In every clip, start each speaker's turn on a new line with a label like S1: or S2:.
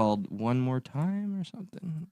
S1: called One More Time or something.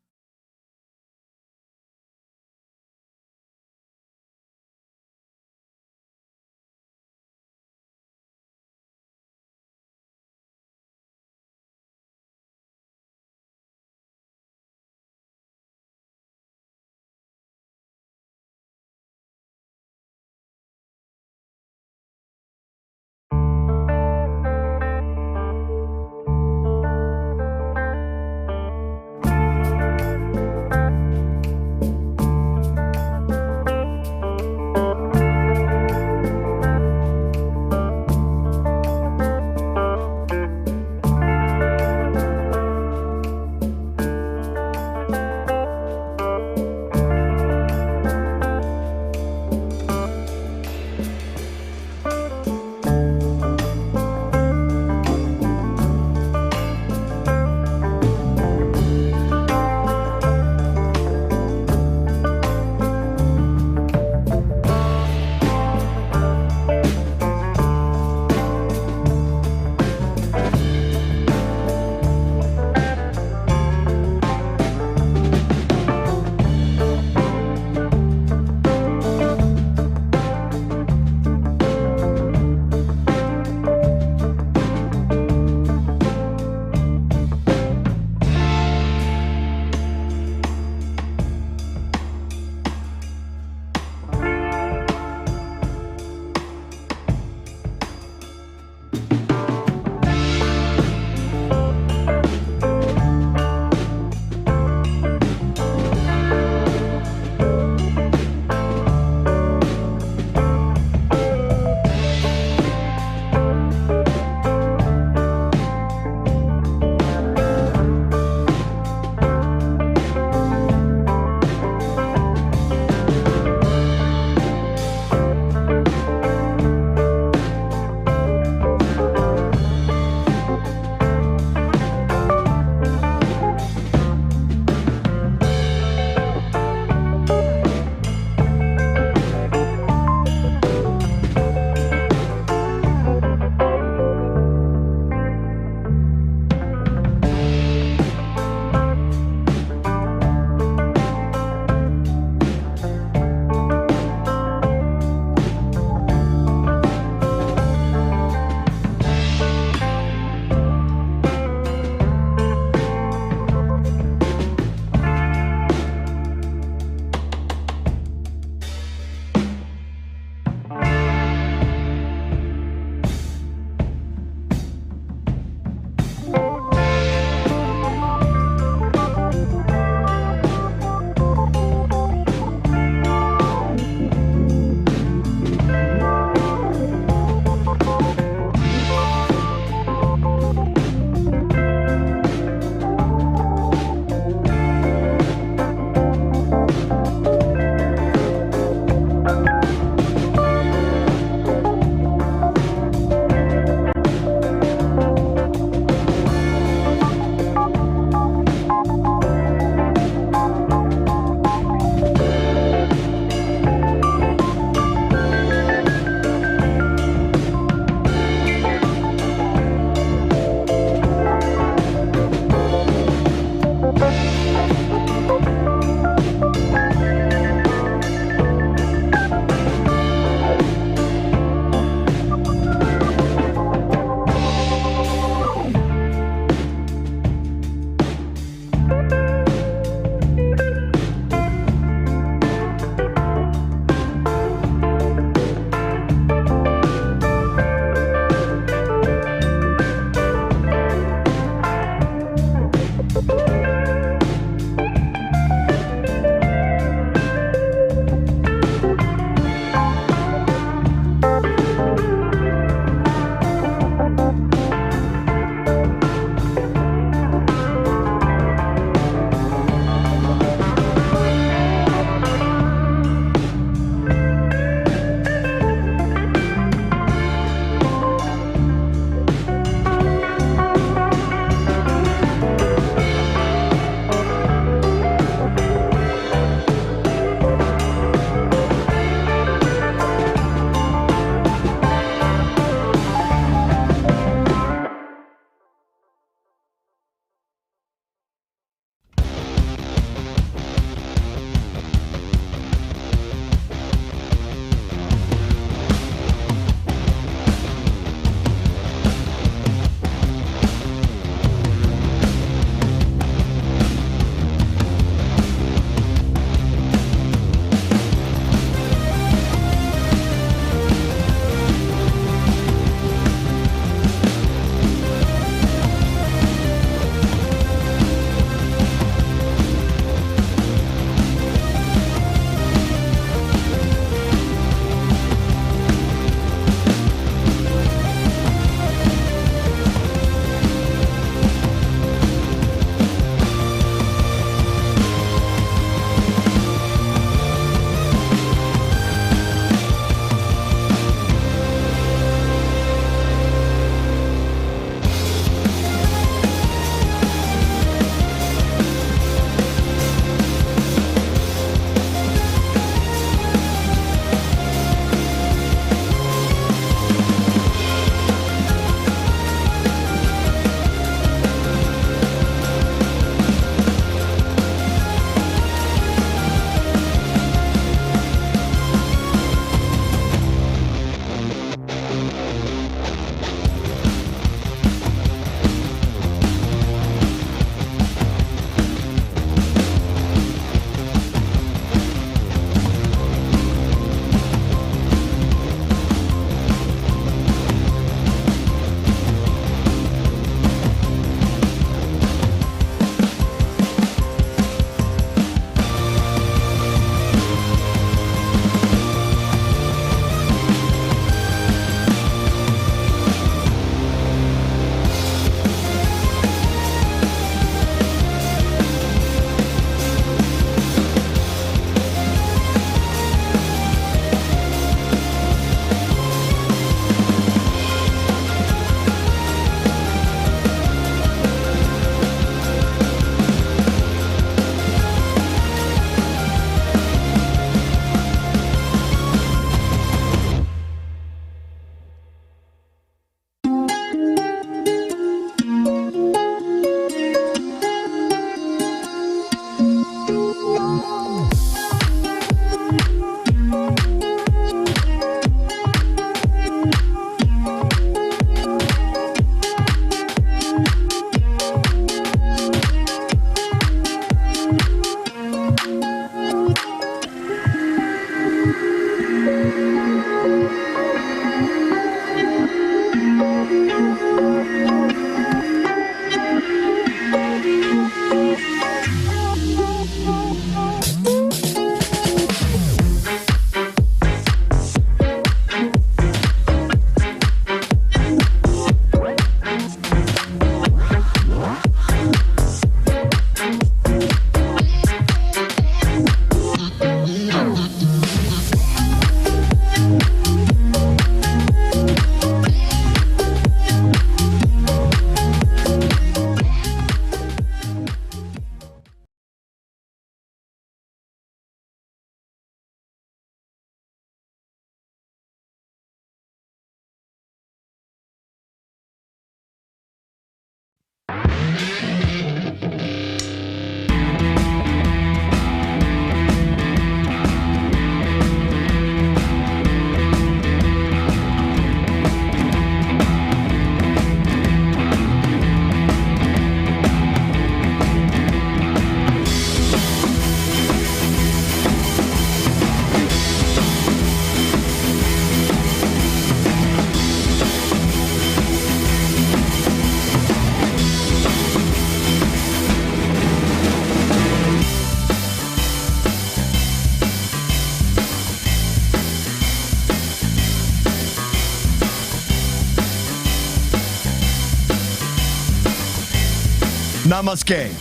S2: Namaste.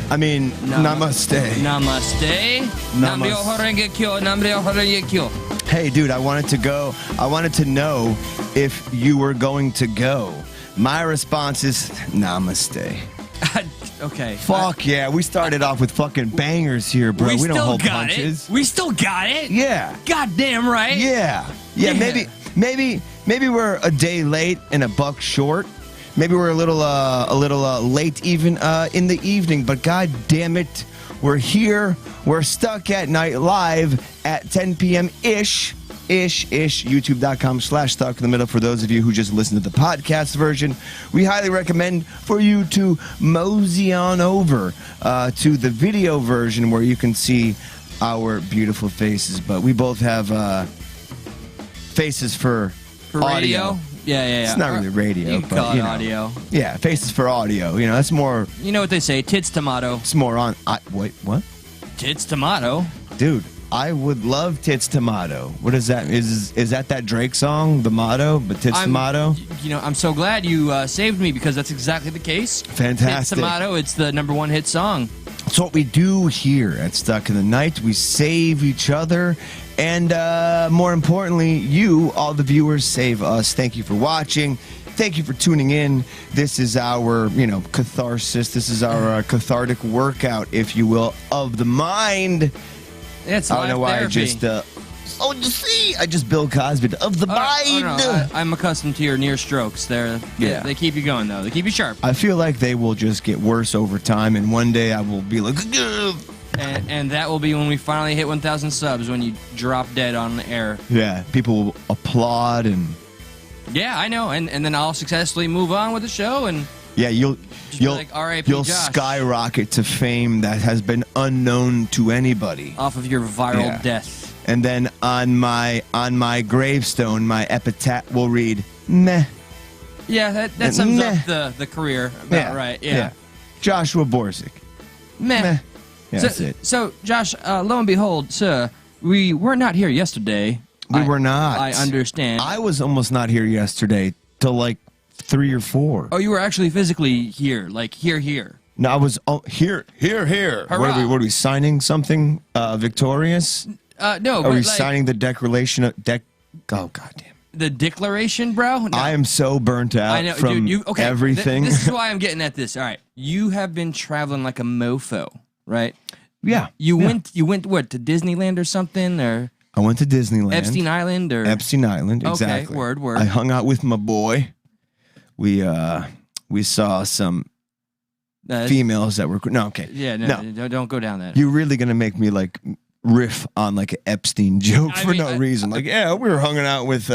S2: I mean, namaste.
S1: Namaste. Namryo horenge kyo. Namryo horenge kyo.
S2: Hey, dude, I wanted to know if you were going to go. My response is namaste.
S1: Okay.
S2: Fuck yeah. We started off with fucking bangers here, bro. We don't hold punches.
S1: We still got it.
S2: Yeah.
S1: Goddamn right.
S2: Yeah. Maybe we're a day late and a buck short. Maybe we're a little late even in the evening, but god damn it, we're here. We're stuck at night live at 10 p.m. ish. YouTube.com/stuck in the middle for those of you who just listen to the podcast version. We highly recommend for you to mosey on over to the video version where you can see our beautiful faces. But we both have faces for audio.
S1: Radio? Yeah.
S2: It's not really radio.
S1: You can call it audio.
S2: Yeah, faces for audio. You know, that's more.
S1: You know what they say, tits tomato.
S2: It's more on. Wait, what?
S1: Tits tomato.
S2: Dude, I would love Tits Tomato. What is that? Is that Drake song, The Motto, but Tits Tomato?
S1: You know, I'm so glad you saved me because that's exactly the case.
S2: Fantastic.
S1: Tits Tomato, it's the #1 hit song.
S2: That's what we do here at Stuck in the Night. We save each other. And more importantly, you, all the viewers, save us. Thank you for watching. Thank you for tuning in. This is our, catharsis. This is our cathartic workout, if you will, of the mind.
S1: It's
S2: I don't know why
S1: therapy.
S2: I just Bill Cosby of the mind.
S1: No, I'm accustomed to your near strokes. They keep you going though. They keep you sharp.
S2: I feel like they will just get worse over time, and one day I will be like,
S1: and that will be when we finally hit 1,000 subs when you drop dead on the air.
S2: Yeah, people will applaud and.
S1: Yeah, I know, and then I'll successfully move on with the show and.
S2: Yeah, you'll
S1: like, R.I.P.
S2: Josh. Skyrocket to fame that has been unknown to anybody
S1: off of your viral death.
S2: And then on my gravestone, my epitaph will read meh.
S1: Yeah, that sums up the career about right. Yeah.
S2: Joshua Borzik.
S1: Meh.
S2: Yeah, that's it.
S1: So Josh, lo and behold, sir, we were not here yesterday.
S2: We were not.
S1: I understand.
S2: I was almost not here yesterday till like 3 or 4.
S1: Oh, you were actually physically here, like here.
S2: No, I was here.
S1: Hurrah.
S2: What are we signing something victorious?
S1: No.
S2: Are we signing the declaration of Oh, goddamn.
S1: The declaration, bro? No.
S2: I am so burnt out from everything.
S1: This is why I'm getting at this. All right. You have been traveling like a mofo, right?
S2: Yeah.
S1: You went what, to Disneyland or something, or?
S2: I went to Disneyland.
S1: Epstein Island, or?
S2: Epstein Island, exactly.
S1: Okay, word.
S2: I hung out with my boy. We saw some females that were no. Okay.
S1: Yeah, no, don't go down that.
S2: You're really gonna make me like riff on like an Epstein joke for no reason. Like, yeah, we were hanging out with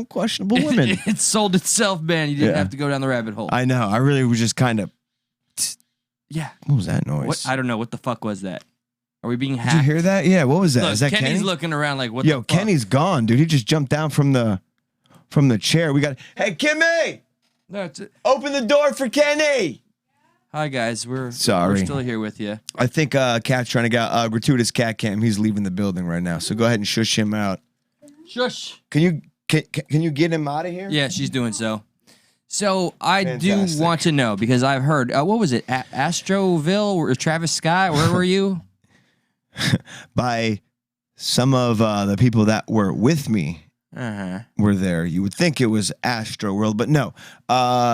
S2: questionable women.
S1: It sold itself, man. You didn't have to go down the rabbit hole.
S2: I know. I really was just kind of.
S1: Yeah.
S2: What was that noise?
S1: I don't know. What the fuck was that? Are we being hacked?
S2: Did you hear that? Yeah. What was that?
S1: Look,
S2: is that
S1: Kenny's
S2: Kenny?
S1: looking around like, what the fuck?
S2: Kenny's gone, dude. He just jumped down from the chair. We got. Hey, Kimmy!
S1: That's it.
S2: Open the door for Kenny.
S1: Hi guys, we're
S2: sorry.
S1: We're still here with you.
S2: I think Cat's trying to get gratuitous cat cam. He's leaving the building right now, so go ahead and shush him out.
S1: Shush.
S2: Can you get him out of here?
S1: Yeah, she's doing so. So I
S2: Fantastic.
S1: do want to know because I've heard what was it, Astroville or Travis Scott? Where were you?
S2: By some of the people that were with me. Were there. You would think it was Astro World, but no.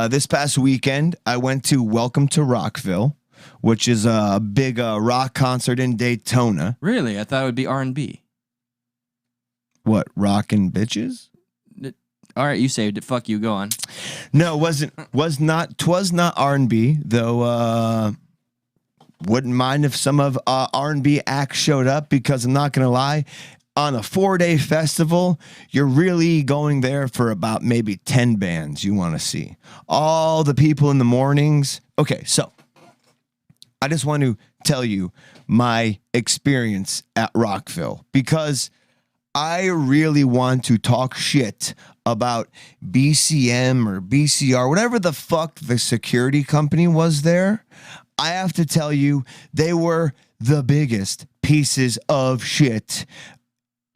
S2: This past weekend, I went to Welcome to Rockville, which is a big rock concert in Daytona.
S1: Really? I thought it would be R&B.
S2: What, rockin' bitches?
S1: All right, you saved it. Fuck you. Go on.
S2: No, was not R&B, though. Wouldn't mind if some of R&B acts showed up, because I'm not gonna lie, on a 4-day festival, you're really going there for about maybe 10 bands you want to see. All the people in the mornings. Okay, so I just want to tell you my experience at Rockville, because I really want to talk shit about BCM or BCR, whatever the fuck the security company was there. I have to tell you, they were the biggest pieces of shit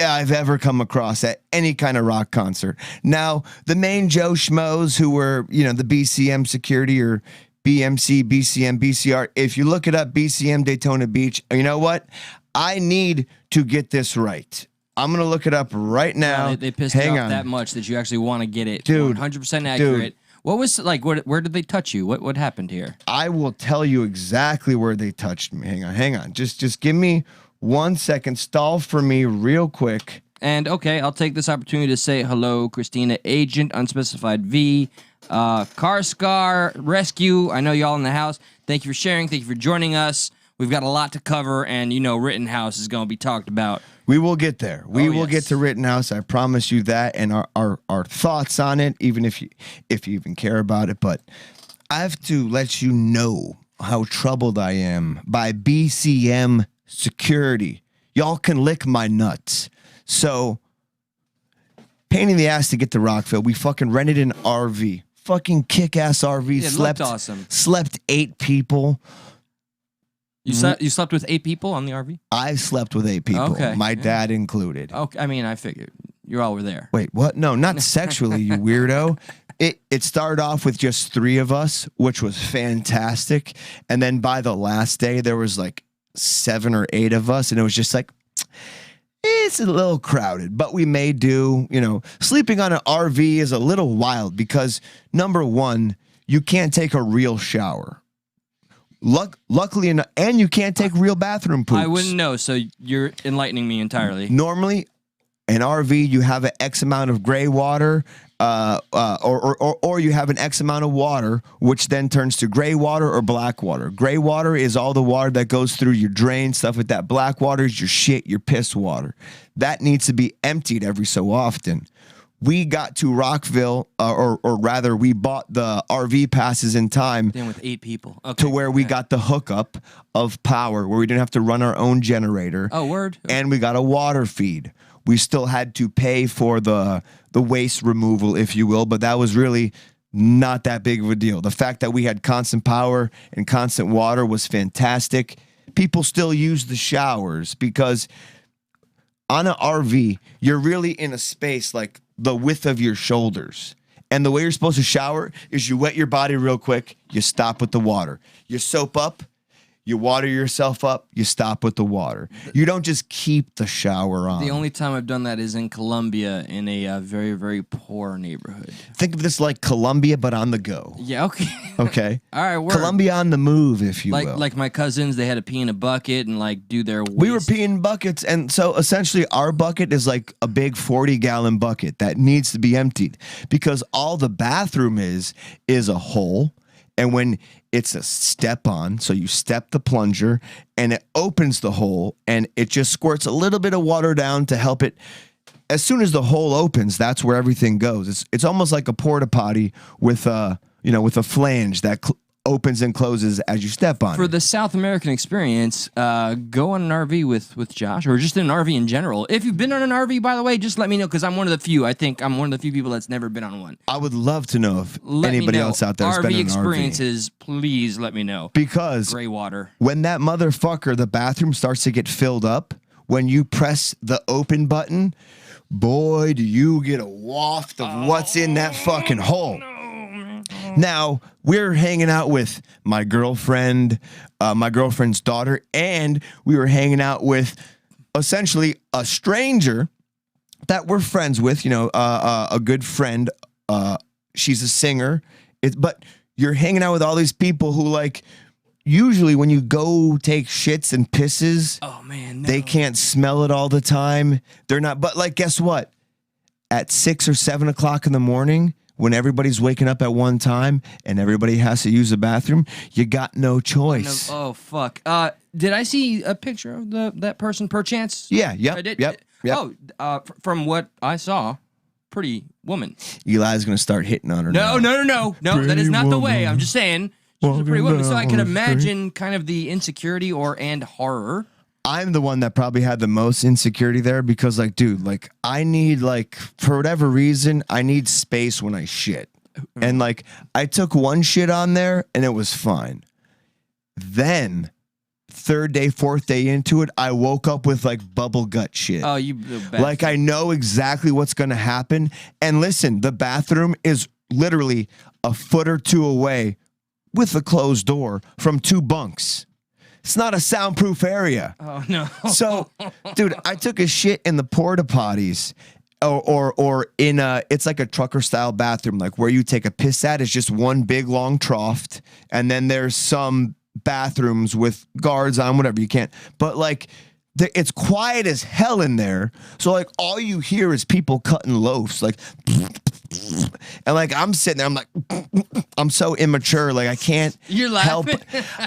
S2: I've ever come across at any kind of rock concert. Now, the main Joe Schmoes who were, the BCM security or BMC, BCM, BCR. If you look it up, BCM Daytona Beach, you know what? I need to get this right. I'm going to look it up right now.
S1: Wow, they pissed you off that much that you actually want to get it
S2: dude,
S1: 100% accurate. Dude. What was like? Where did they touch you? What happened here?
S2: I will tell you exactly where they touched me. Hang on. Just give me 1 second. Stall for me real quick.
S1: And okay, I'll take this opportunity to say hello, Christina, Agent Unspecified V, Car Scar Rescue. I know y'all in the house. Thank you for sharing. Thank you for joining us. We've got a lot to cover, and you know Rittenhouse is going to be talked about.
S2: We will get there. We will get to Rittenhouse. I promise you that, and our thoughts on it, even if you even care about it. But I have to let you know how troubled I am by BCM security. Y'all can lick my nuts. So, pain in the ass to get to Rockville. We fucking rented an RV. Fucking kick-ass RV.
S1: It looked awesome.
S2: Slept 8 people.
S1: You slept with 8 people on the RV?
S2: I slept with 8 people.
S1: Okay.
S2: My dad included.
S1: Okay. I mean, I figured. You all were there.
S2: Wait, what? No, not sexually, you weirdo. It started off with just 3 of us, which was fantastic. And then by the last day, there was like 7 or 8 of us. And it was just like, it's a little crowded, but we may do. You know, sleeping on an RV is a little wild because, number one, you can't take a real shower. Luckily enough, and you can't take real bathroom poops.
S1: I wouldn't know, so you're enlightening me entirely.
S2: Normally, an RV, you have an X amount of gray water, or you have an X amount of water, which then turns to gray water or black water. Gray water is all the water that goes through your drain, stuff like that. Black water is your shit, your piss water. That needs to be emptied every so often. We got to Rockville, or rather, we bought the RV passes in time.
S1: Then with 8 people. Okay.
S2: To where we got the hookup of power, where we didn't have to run our own generator.
S1: Oh, word.
S2: And we got a water feed. We still had to pay for the waste removal, if you will, but that was really not that big of a deal. The fact that we had constant power and constant water was fantastic. People still use the showers because on an RV, you're really in a space like the width of your shoulders. And the way you're supposed to shower is you wet your body real quick, you stop with the water. You soap up, you water yourself up, you stop with the water. You don't just keep the shower on.
S1: The only time I've done that is in Colombia in a very, very poor neighborhood.
S2: Think of this like Colombia, but on the go.
S1: Yeah, okay.
S2: Okay.
S1: All right, word.
S2: Colombia on the move, if you will.
S1: Like my cousins, they had to pee in a bucket and like do their waste.
S2: We were peeing buckets, and so essentially our bucket is like a big 40-gallon bucket that needs to be emptied because all the bathroom is a hole. And when it's a step on, so you step the plunger and it opens the hole and it just squirts a little bit of water down to help it. As soon as the hole opens, that's where everything goes. It's almost like a porta potty with a flange that opens and closes as you step on it.
S1: For the South American experience, go on an RV with Josh, or just in an RV in general. If you've been on an RV, by the way, just let me know, because I'm one of the few. I think I'm one of the few people that's never been on one.
S2: I would love to know if anybody else out there has been on an RV.
S1: experiences, please let me know.
S2: Because
S1: gray water.
S2: When that motherfucker, the bathroom starts to get filled up, when you press the open button, boy, do you get a waft of what's in that fucking hole. No. Now, we're hanging out with my girlfriend, my girlfriend's daughter, and we were hanging out with essentially a stranger that we're friends with, a good friend. She's a singer. But you're hanging out with all these people who, like, usually when you go take shits and pisses,
S1: oh man, no.
S2: They can't smell it all the time. They're not, but like, guess what? At 6 or 7 o'clock in the morning, when everybody's waking up at one time and everybody has to use the bathroom, you got no choice.
S1: Oh, fuck. Did I see a picture of that person, perchance?
S2: Yeah, yep,
S1: I did.
S2: Yep.
S1: Oh, from what I saw, pretty woman.
S2: Eli's going to start hitting on her now.
S1: No, that is not the way. I'm just saying, she's a pretty woman. So I can imagine kind of the insecurity and horror.
S2: I'm the one that probably had the most insecurity there because, like, dude, like, I need, like, for whatever reason, I need space when I shit. And, like, I took one shit on there and it was fine. Then, 3rd day, 4th day into it, I woke up with, like, bubble gut shit.
S1: Oh, you bad.
S2: Like, I know exactly what's going to happen. And listen, the bathroom is literally a foot or two away with a closed door from 2 bunks. It's not a soundproof area.
S1: Oh no.
S2: So, dude, I took a shit in the porta potties, or in it's like a trucker style bathroom, like where you take a piss at is just one big long trough, and then there's some bathrooms with guards on, whatever, you can't. But like, it's quiet as hell in there. So like, all you hear is people cutting loafs, like. And like, I'm sitting there, I'm like, I'm so immature, like I can't help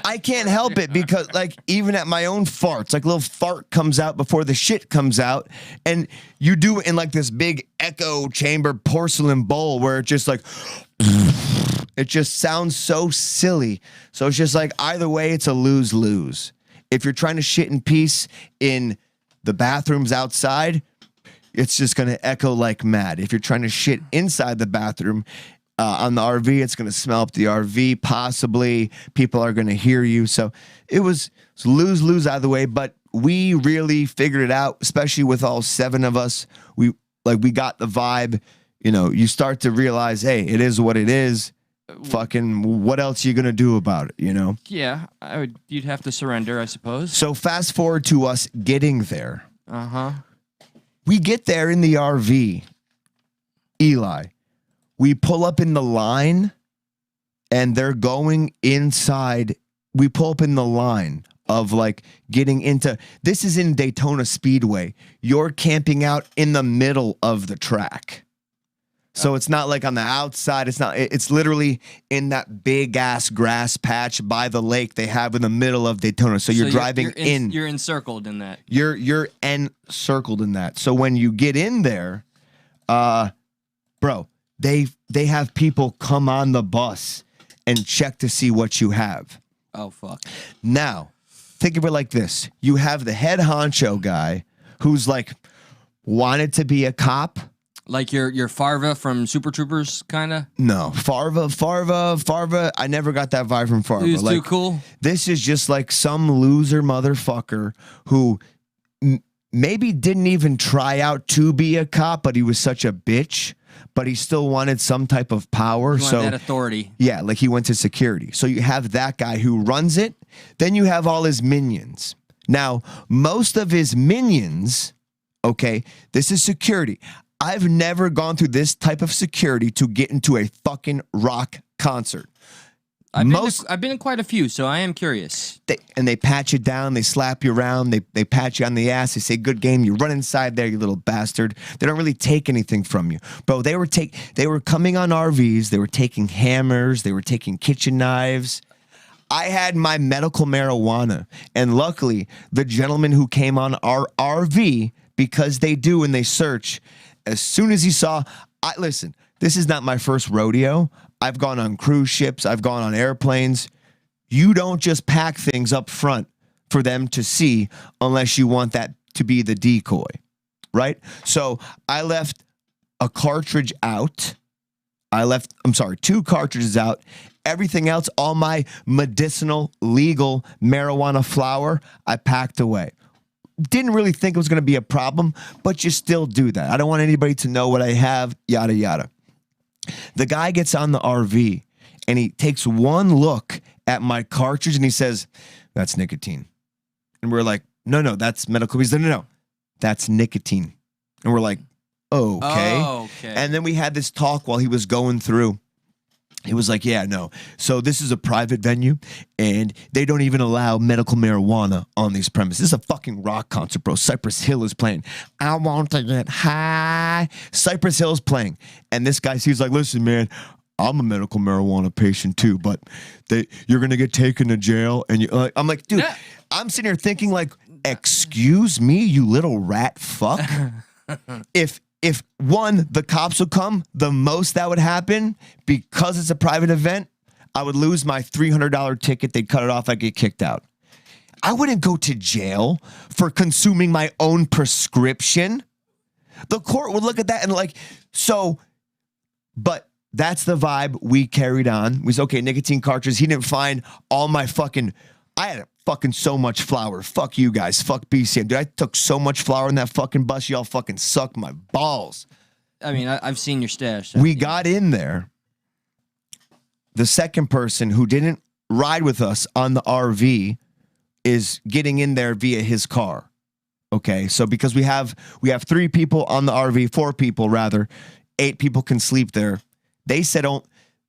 S2: I can't help it, because like, even at my own farts, like a little fart comes out before the shit comes out, and you do it in like this big echo chamber porcelain bowl where it just like it just sounds so silly. So it's just like, either way, it's a lose-lose. If you're trying to shit in peace in the bathrooms outside, it's just going to echo like mad. If you're trying to shit inside the bathroom on the RV, it's going to smell up the RV. Possibly people are going to hear you. So it was lose-lose either way. But we really figured it out, especially with all 7 of us. We got the vibe. You know, you start to realize, hey, it is what it is. Fucking, what else are you going to do about it, you know?
S1: Yeah, you'd have to surrender, I suppose.
S2: So fast forward to us getting there.
S1: Uh-huh.
S2: We get there in the RV, Eli. We pull up in the line, and they're going inside. We pull up in the line of like getting into. This is in Daytona Speedway. You're camping out in the middle of the track. So it's not like on the outside. It's not. It's literally in that big ass grass patch by the lake they have in the middle of Daytona. So you're driving in.
S1: You're encircled in that.
S2: You're encircled in that. So when you get in there, bro, they have people come on the bus and check to see what you have.
S1: Oh fuck.
S2: Now, think of it like this: you have the head honcho guy who's like wanted to be a cop.
S1: Like your Farva from Super Troopers, kind of?
S2: No, Farva. I never got that vibe from Farva.
S1: He was
S2: like,
S1: too cool?
S2: This is just like some loser motherfucker who maybe didn't even try out to be a cop, but he was such a bitch, but he still wanted some type of power.
S1: He wanted that authority.
S2: Yeah, like he went to security. So you have that guy who runs it. Then you have all his minions. Now, most of his minions, okay, this is security. I've never gone through this type of security to get into a fucking rock concert.
S1: I've been in quite a few, so I am curious.
S2: They pat you down, they slap you around, they pat you on the ass, they say, good game, you run inside there, you little bastard. They don't really take anything from you. Bro, they were coming on RVs, they were taking hammers, they were taking kitchen knives. I had my medical marijuana, and luckily, the gentleman who came on our RV, because they do and they search, as soon as he saw, listen, this is not my first rodeo. I've gone on cruise ships. I've gone on airplanes. You don't just pack things up front for them to see unless you want that to be the decoy, right? So I left a cartridge out. 2 cartridges out. Everything else, all my medicinal, legal marijuana flower, I packed away. Didn't really think it was going to be a problem, but you still do that. I don't want anybody to know what I have, yada, yada. The guy gets on the RV, and he takes one look at my cartridge, and he says, that's nicotine. And we're like, no, that's medical. He said, no, that's nicotine. And we're like, okay.
S1: Oh, okay.
S2: And then we had this talk while he was going through. He was like, yeah, no. So this is a private venue, and they don't even allow medical marijuana on these premises. This is a fucking rock concert, bro. Cypress Hill is playing. I want to get high. Cypress Hill is playing. And this guy, he's like, listen, man, I'm a medical marijuana patient too, but you're going to get taken to jail. And I'm like, dude, I'm sitting here thinking like, excuse me, you little rat fuck. If one, the cops would come, the most that would happen, because it's a private event, I would lose my $300 ticket. They'd cut it off. I'd get kicked out. I wouldn't go to jail for consuming my own prescription. The court would look at that and like, so, but that's the vibe we carried on. We said, okay, nicotine cartridges. He didn't find all my fucking, I had fucking so much flour. Fuck you guys. Fuck BCM. Dude, I took so much flour in that fucking bus. Y'all fucking suck my balls.
S1: I mean, I've seen your stash.
S2: We got in there. the second person who didn't ride with us on the RV is getting in there via his car. Okay, so because we have 3 people on the RV, 4 people rather, 8 people can sleep there. They said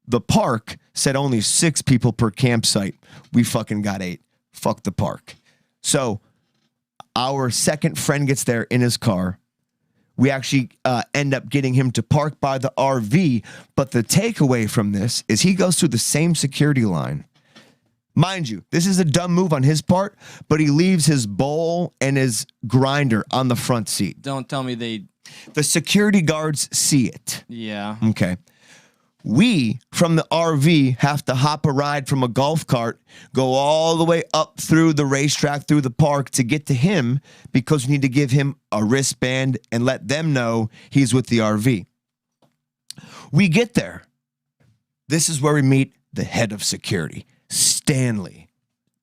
S2: the park said only 6 people per campsite. We fucking got 8. Fuck the park. So our second friend gets there in his car. We actually end up getting him to park by the RV. But the takeaway from this is he goes through the same security line. Mind you, this is a dumb move on his part, but he leaves his bowl and his grinder on the front seat.
S1: Don't tell me
S2: The security guards see it.
S1: Yeah.
S2: Okay. We, from the RV, have to hop a ride from a golf cart, go all the way up through the racetrack, through the park to get to him because we need to give him a wristband and let them know he's with the RV. We get there. This is where we meet the head of security, Stanley.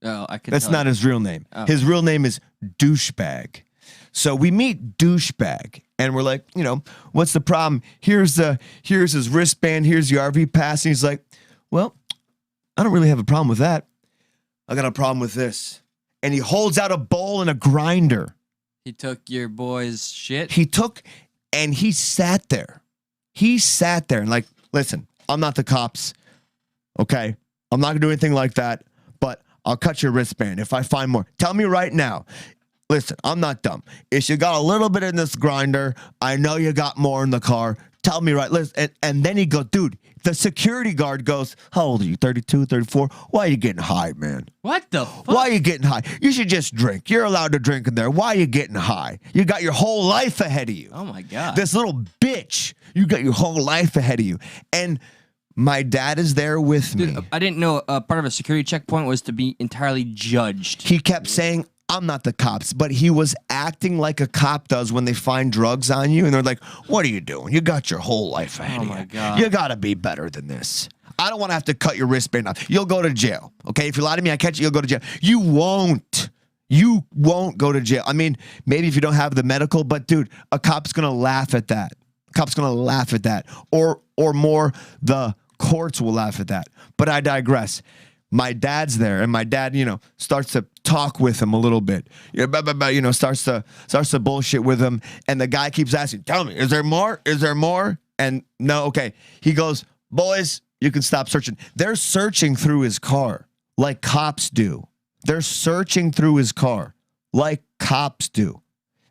S1: Oh, I could.
S2: That's not his real name.
S1: Oh.
S2: His real name is Douchebag. So we meet Douchebag, and we're like, what's the problem? Here's his wristband. Here's the RV pass. And he's like, well, I don't really have a problem with that. I got a problem with this. And he holds out a bowl and a grinder.
S1: He took your boy's shit?
S2: He sat there. He sat there and like, listen, I'm not the cops, okay? I'm not going to do anything like that, but I'll cut your wristband if I find more. Tell me right now. Listen, I'm not dumb. If you got a little bit in this grinder, I know you got more in the car. Tell me right. Listen, and then he goes, dude, the security guard goes, how old are you, 32, 34? Why are you getting high, man?
S1: What the fuck?
S2: Why are you getting high? You should just drink. You're allowed to drink in there. Why are you getting high? You got your whole life ahead of you.
S1: Oh, my God.
S2: This little bitch, you got your whole life ahead of you. And my dad is there with me.
S1: Dude, I didn't know part of a security checkpoint was to be entirely judged.
S2: He kept saying, I'm not the cops, but he was acting like a cop does when they find drugs on you. And they're like, what are you doing? You got your whole life ahead of you.
S1: Oh, my God.
S2: You got to be better than this. I don't want to have to cut your wristband off. You'll go to jail. Okay. If you lie to me, I catch you, you'll go to jail. You won't. You won't go to jail. I mean, maybe if you don't have the medical, but dude, a cop's going to laugh at that. A cop's going to laugh at that. Or more, the courts will laugh at that. But I digress. My dad's there, and my dad, starts to talk with him a little bit. Starts to bullshit with him, and the guy keeps asking, "Tell me, is there more? Is there more?" And no, okay. He goes, "Boys, you can stop searching." They're searching through his car like cops do. They're searching through his car like cops do,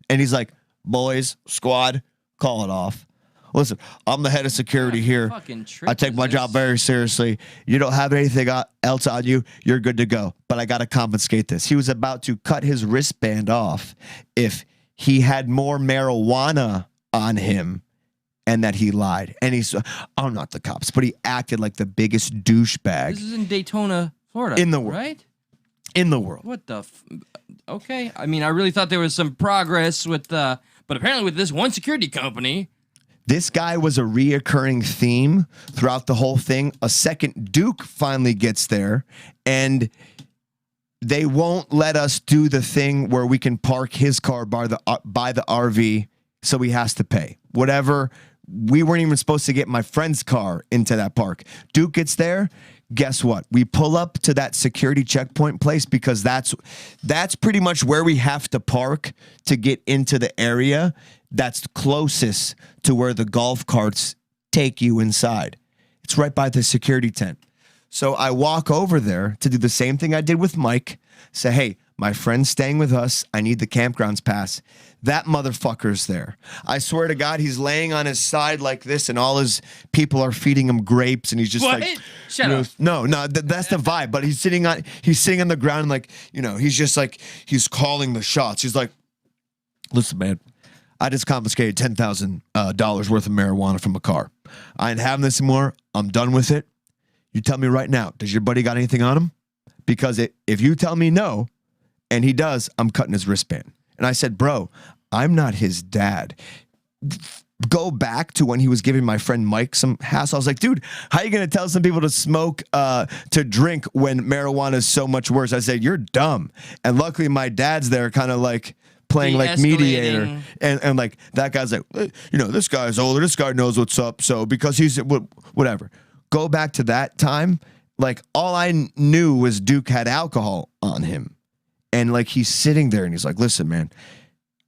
S2: and he's like, "Boys, squad, call it off." Listen, I'm the head of security here. I take my job very seriously. You don't have anything else on you, you're good to go. But I got to confiscate this. He was about to cut his wristband off if he had more marijuana on him and that he lied. And I'm not the cops, but he acted like the biggest douchebag.
S1: This is in Daytona, Florida.
S2: In the world.
S1: Right?
S2: In the world.
S1: What the okay. I mean, I really thought there was some progress with but apparently with this one security company.
S2: This guy was a reoccurring theme throughout the whole thing. A second Duke finally gets there, and they won't let us do the thing where we can park his car by the RV, so he has to pay. Whatever. We weren't even supposed to get my friend's car into that park. Duke gets there. Guess what? We pull up to that security checkpoint place because that's pretty much where we have to park to get into the area that's closest to where the golf carts take you inside. It's right by the security tent. So I walk over there to do the same thing I did with Mike. Say, hey, my friend's staying with us. I need the campgrounds pass. That motherfucker's there. I swear to God, he's laying on his side like this, and all his people are feeding him grapes, and he's just
S1: what?
S2: like,
S1: Shut up.
S2: No, that's the vibe. But he's sitting on the ground, and like, he's just like, he's calling the shots. He's like, listen, man, I just confiscated $10,000 worth of marijuana from a car. I ain't having this anymore. I'm done with it. You tell me right now, does your buddy got anything on him? Because if you tell me no, and he does, I'm cutting his wristband. And I said, bro, I'm not his dad. Go back to when he was giving my friend Mike some hassle. I was like, dude, how are you going to tell some people to smoke, to drink when marijuana is so much worse? I said, you're dumb. And luckily my dad's there kind of like playing like mediator. And like that guy's like, this guy's older. This guy knows what's up. So because he's whatever. go back to that time, like all I knew was Duke had alcohol on him. And like he's sitting there and he's like, listen, man,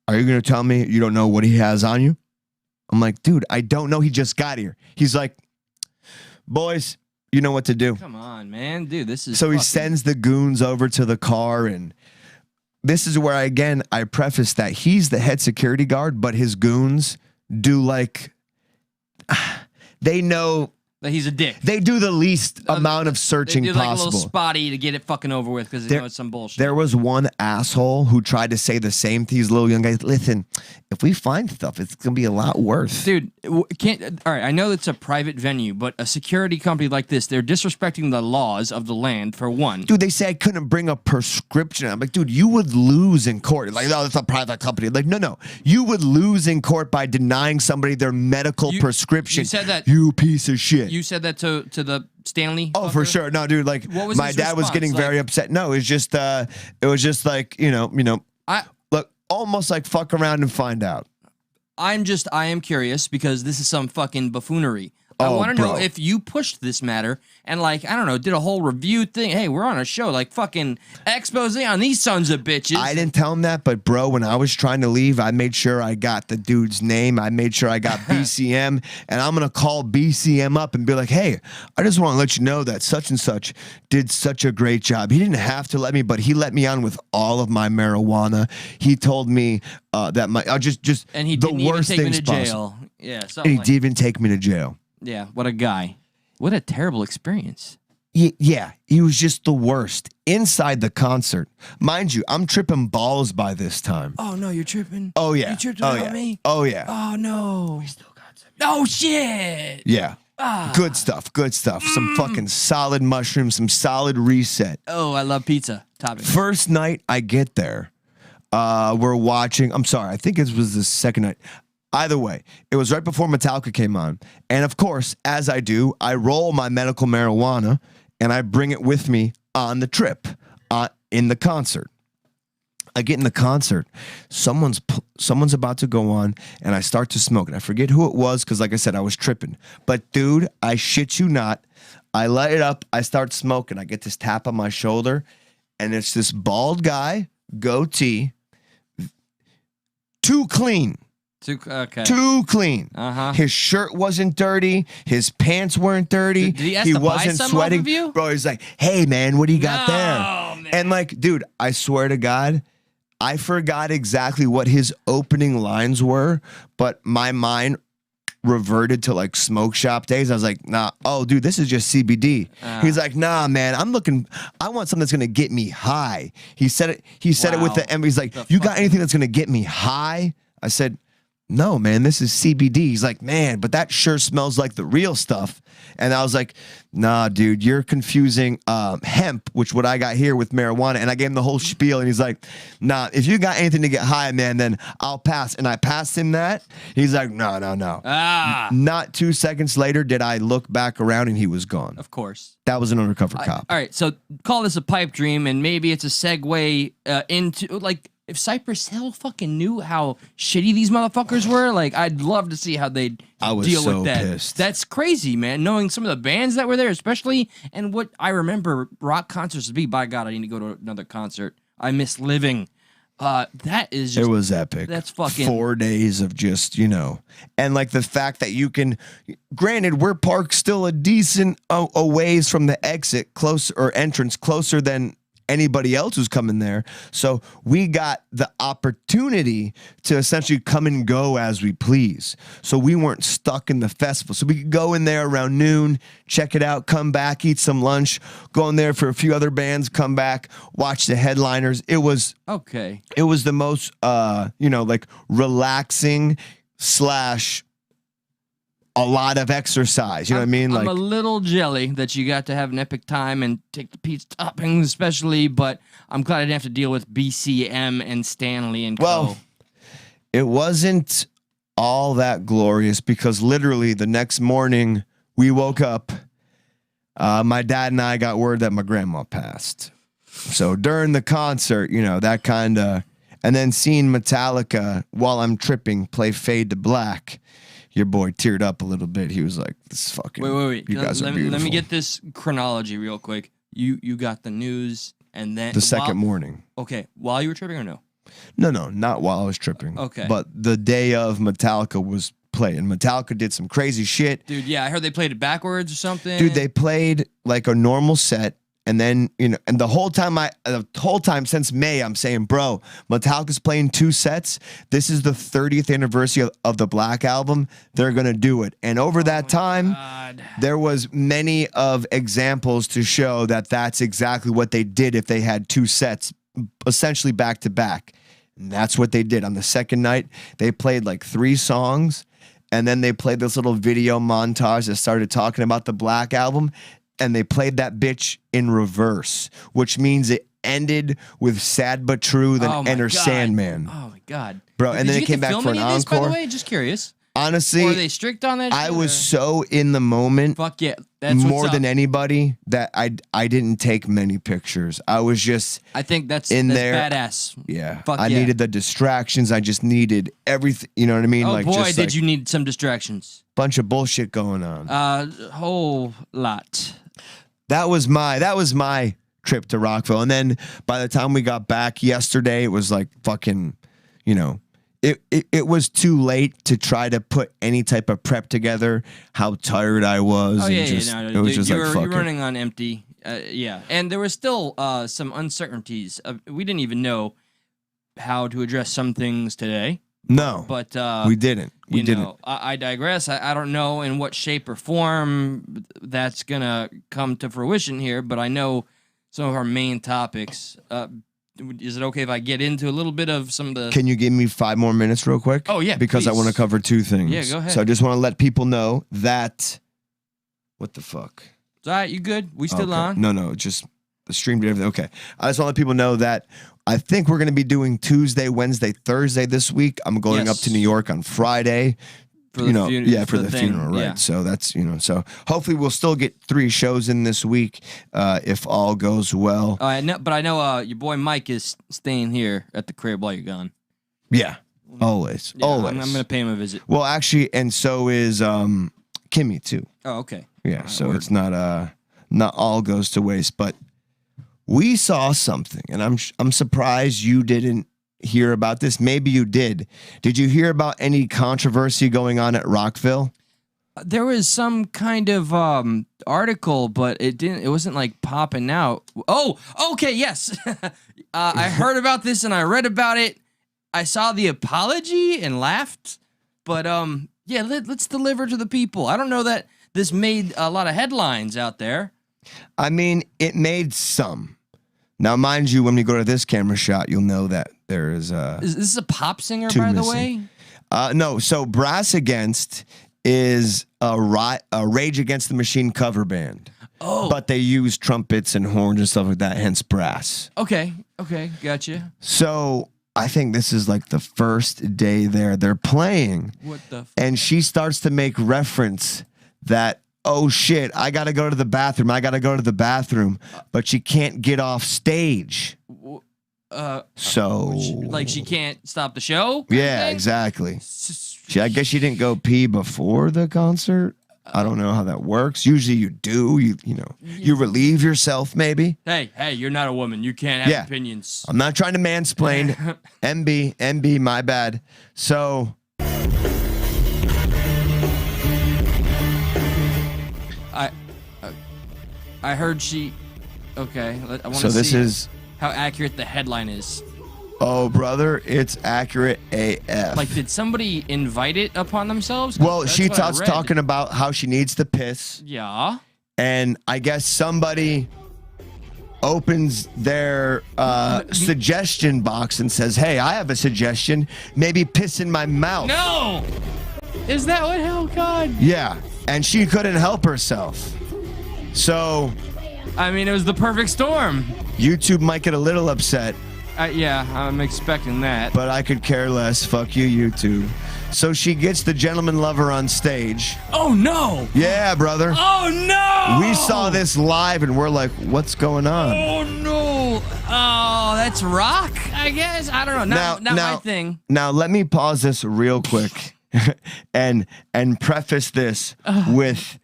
S2: are you going to tell me you don't know what he has on you? I'm like, dude, I don't know. He just got here. He's like, boys, you know what to do.
S1: Come on, man. Dude, this is
S2: so he sends the goons over to the car. And this is where, I preface that he's the head security guard, but his goons do like, they know
S1: that he's a dick.
S2: They do the least amount of searching
S1: they do like
S2: possible.
S1: a little spotty to get it fucking over with because they know it's some bullshit.
S2: There was one asshole who tried to say the same to these little young guys. Listen, if we find stuff, it's gonna be a lot worse.
S1: Dude, all right, I know it's a private venue, but a security company like this, they're disrespecting the laws of the land, for one.
S2: Dude, they say I couldn't bring a prescription. I'm like, dude, you would lose in court. Like, no, it's a private company. Like, no. You would lose in court by denying somebody their medical prescription.
S1: You said that.
S2: You piece of shit.
S1: You said that to the Stanley?
S2: Oh, for sure. No, dude, like,
S1: what was
S2: my dad was getting very upset. No, it was just like, look, almost like fuck around and find out.
S1: I am curious because this is some fucking buffoonery. I
S2: Oh,
S1: want to know
S2: bro.
S1: if you pushed this matter and, like, I don't know, did a whole review thing. Hey, we're on a show, like fucking expose on these sons of bitches.
S2: I didn't tell him that, but bro, when I was trying to leave, I made sure I got the dude's name. I made sure I got BCM, and I'm going to call BCM up and be like, hey, I just want to let you know that such and such did such a great job. He didn't have to let me, but he let me on with all of my marijuana. He told me that my,
S1: and he
S2: the
S1: didn't even
S2: worst
S1: take me
S2: things
S1: to jail.
S2: possible.
S1: Yeah,
S2: And he
S1: like,
S2: didn't even take me to jail.
S1: yeah, what a guy. What a terrible experience.
S2: Yeah, he was just the worst inside the concert. Mind you, I'm tripping balls by this time.
S1: Oh, no, you're tripping?
S2: Oh, yeah.
S1: You tripped
S2: Oh,
S1: about
S2: yeah.
S1: me?
S2: Oh, yeah.
S1: Oh, no. We still got some. Oh, shit.
S2: Yeah. Good stuff. Good stuff. Some fucking solid mushrooms, some solid reset.
S1: Oh, I love pizza. Topping.
S2: First night I get there, we're watching. I'm sorry. I think it was the second night. Either way, it was right before Metallica came on. And of course, as I do, I roll my medical marijuana and I bring it with me on the trip in the concert. I get in the concert. Someone's about to go on and I start to smoke. And I forget who it was because, like I said, I was tripping. But, dude, I shit you not. I light it up. I start smoking. I get this tap on my shoulder. And it's this bald guy, goatee, too clean.
S1: Okay.
S2: Too clean.
S1: Uh-huh.
S2: His shirt wasn't dirty. His pants weren't dirty.
S1: Did he ask to buy
S2: wasn't
S1: some
S2: sweating.
S1: off of you?
S2: Bro, he's like, hey, man, what do you got
S1: No,
S2: there?
S1: man.
S2: And like, dude, I swear to God, I forgot exactly what his opening lines were, but my mind reverted to like smoke shop days. I was like, nah, oh, dude, this is just CBD. He's like, nah, man, I want something that's going to get me high. He said it with the M. He's like, you got anything that's going to get me high? I said, no, man, this is CBD. He's like, man, but that sure smells like the real stuff. And I was like, nah, dude, you're confusing hemp, which what I got here, with marijuana. And I gave him the whole spiel. And he's like, nah, if you got anything to get high, man, then I'll pass. And I passed him that. He's like, no. Not 2 seconds later did I look back around and he was gone.
S1: Of course.
S2: That was an undercover cop.
S1: All right, so call this a pipe dream, and maybe it's a segue into, like, if Cypress Hill fucking knew how shitty these motherfuckers were, like, I'd love to see how they'd deal with that.
S2: Pissed.
S1: That's crazy, man. Knowing some of the bands that were there, especially, and what I remember rock concerts to be. By God, I need to go to another concert. I miss living. That is just,
S2: it was epic.
S1: That's fucking
S2: 4 days of just, and like the fact that you can, granted, we're parked still a decent a ways from the exit, close or entrance, closer than anybody else who's coming there. So we got the opportunity to essentially come and go as we please. So we weren't stuck in the festival. So we could go in there around noon, check it out, come back, eat some lunch, go in there for a few other bands, come back, watch the headliners. It was
S1: okay.
S2: It was the most like relaxing / a lot of exercise. You know what I mean?
S1: I'm a little jelly that you got to have an epic time and take the pizza toppings, especially, but I'm glad I didn't have to deal with BCM and Stanley and
S2: well, it wasn't all that glorious because literally the next morning we woke up. My dad and I got word that my grandma passed. So during the concert, that kind of, and then seeing Metallica while I'm tripping play Fade to Black. your boy teared up a little bit. He was like, "This is fucking."
S1: Wait.
S2: You guys are beautiful.
S1: Let me get this chronology real quick. You got the news, and then
S2: the second morning.
S1: Okay, while you were tripping or no?
S2: No, not while I was tripping.
S1: Okay,
S2: but the day of Metallica was playing. Metallica did some crazy shit,
S1: dude. Yeah, I heard they played it backwards or something.
S2: Dude, they played like a normal set. And then, and the whole time since May, I'm saying, bro, Metallica's playing 2 sets. This is the 30th anniversary of the Black Album. They're going to do it. And over that time, there was many of examples to show that that's exactly what they did if they had 2 sets, essentially back to back. And that's what they did. On the second night, they played like 3 songs. And then they played this little video montage that started talking about the Black Album. And they played that bitch in reverse, which means it ended with Sad But True, then Enter Sandman.
S1: Oh my God.
S2: Bro, and then it came back for an encore.
S1: By the way, just curious.
S2: Honestly,
S1: were they strict on that shit,
S2: I was so in the moment.
S1: Fuck yeah. That's
S2: more than anybody that I didn't take many pictures. I was just
S1: that's
S2: there.
S1: Badass.
S2: Yeah. I needed the distractions. I just needed everything. You know what I mean?
S1: Oh boy, did you need some distractions.
S2: Bunch of bullshit going on.
S1: Whole lot.
S2: That was my trip to Rockville. And then by the time we got back yesterday, it was like fucking, it was too late to try to put any type of prep together. How tired I was.
S1: Oh, yeah,
S2: it was just like, fuck
S1: you're running on empty. Yeah. And there was still some uncertainties. We didn't even know how to address some things today.
S2: No,
S1: but
S2: we didn't. We didn't.
S1: I digress. I don't know in what shape or form that's gonna come to fruition here, but I know some of our main topics. Is it okay if I get into a little bit of some of the?
S2: Can you give me 5 more minutes, real quick?
S1: Oh yeah,
S2: because I want to cover 2 things.
S1: Yeah, go ahead.
S2: So I just want to let people know that. What the fuck?
S1: It's all right. You good? We still on?
S2: No. Just the stream did everything. Okay. I just want to let people know that. I think we're going to be doing Tuesday, Wednesday, Thursday this week. I'm going up to New York on Friday. For the funeral, right? Yeah. So that's, so hopefully we'll still get 3 shows in this week if all goes well.
S1: But I know your boy Mike is staying here at the crib while you're gone.
S2: Yeah, always.
S1: Yeah, always. I'm going to pay him a visit.
S2: Well, actually, and so is Kimmy too.
S1: Oh, okay.
S2: Yeah, so it's not all goes to waste, but we saw something, and I'm surprised you didn't hear about this. Maybe you did. Did you hear about any controversy going on at Rockville?
S1: There was some kind of article, but it wasn't like popping out. Oh, okay, yes. I heard about this and I read about it. I saw the apology and laughed, but yeah, let's deliver to the people. I don't know that this made a lot of headlines out there.
S2: I mean, it made some. Now, mind you, when we go to this camera shot, you'll know that there is
S1: Is this a pop singer, by the way?
S2: No. So Brass Against is a Rage Against the Machine cover band.
S1: Oh.
S2: But they use trumpets and horns and stuff like that, hence brass.
S1: Okay, gotcha.
S2: So I think this is like the first day there. They're playing.
S1: What the
S2: and she starts to make reference that, oh shit, I gotta go to the bathroom. But she can't get off stage. So
S1: like she can't stop the show?
S2: Yeah, exactly. I guess she didn't go pee before the concert. I don't know how that works. Usually you do. You relieve yourself maybe.
S1: Hey, you're not a woman. You can't have opinions.
S2: I'm not trying to mansplain. MB, my bad. So
S1: I heard she. Okay, I want to see.
S2: So this is
S1: how accurate the headline is.
S2: Oh, brother, it's accurate AF.
S1: Like, did somebody invite it upon themselves?
S2: Well, she starts talking about how she needs to piss.
S1: Yeah.
S2: And I guess somebody opens their suggestion box and says, hey, I have a suggestion. Maybe piss in my mouth.
S1: No! Is that what? Oh, God.
S2: Yeah. And she couldn't help herself. So,
S1: I mean, it was the perfect storm.
S2: YouTube might get a little upset.
S1: Yeah, I'm expecting that.
S2: But I could care less. Fuck you, YouTube. So she gets the gentleman lover on stage.
S1: Oh, no.
S2: Yeah, brother.
S1: Oh, no.
S2: We saw this live, and we're like, what's going on?
S1: Oh, no. Oh, that's rock, I guess. I don't know. Not my thing.
S2: Now, let me pause this real quick and preface this with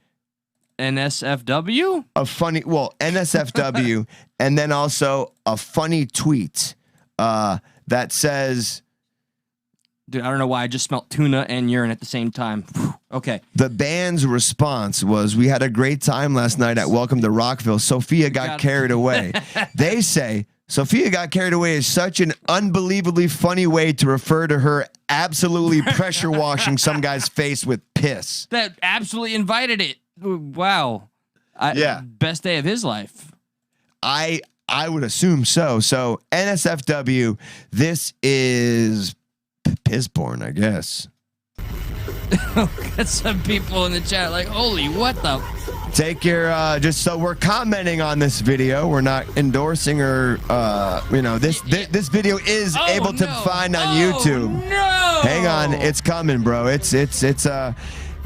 S1: NSFW?
S2: a funny, NSFW, and then also a funny tweet that says,
S1: dude, I don't know why I just smelled tuna and urine at the same time. Okay.
S2: The band's response was, "We had a great time last night at Welcome to Rockville. Sophia got carried away." They say Sophia got carried away is such an unbelievably funny way to refer to her absolutely pressure washing some guy's face with piss.
S1: That absolutely invited it. Wow.
S2: Yeah.
S1: Best day of his life.
S2: I would assume so. So NSFW, this is piss porn, I guess.
S1: Got some people in the chat like, holy, what the?
S2: Take your, just so we're commenting on this video. We're not endorsing or, this video is able to find on YouTube.
S1: No!
S2: Hang on, it's coming, bro. It's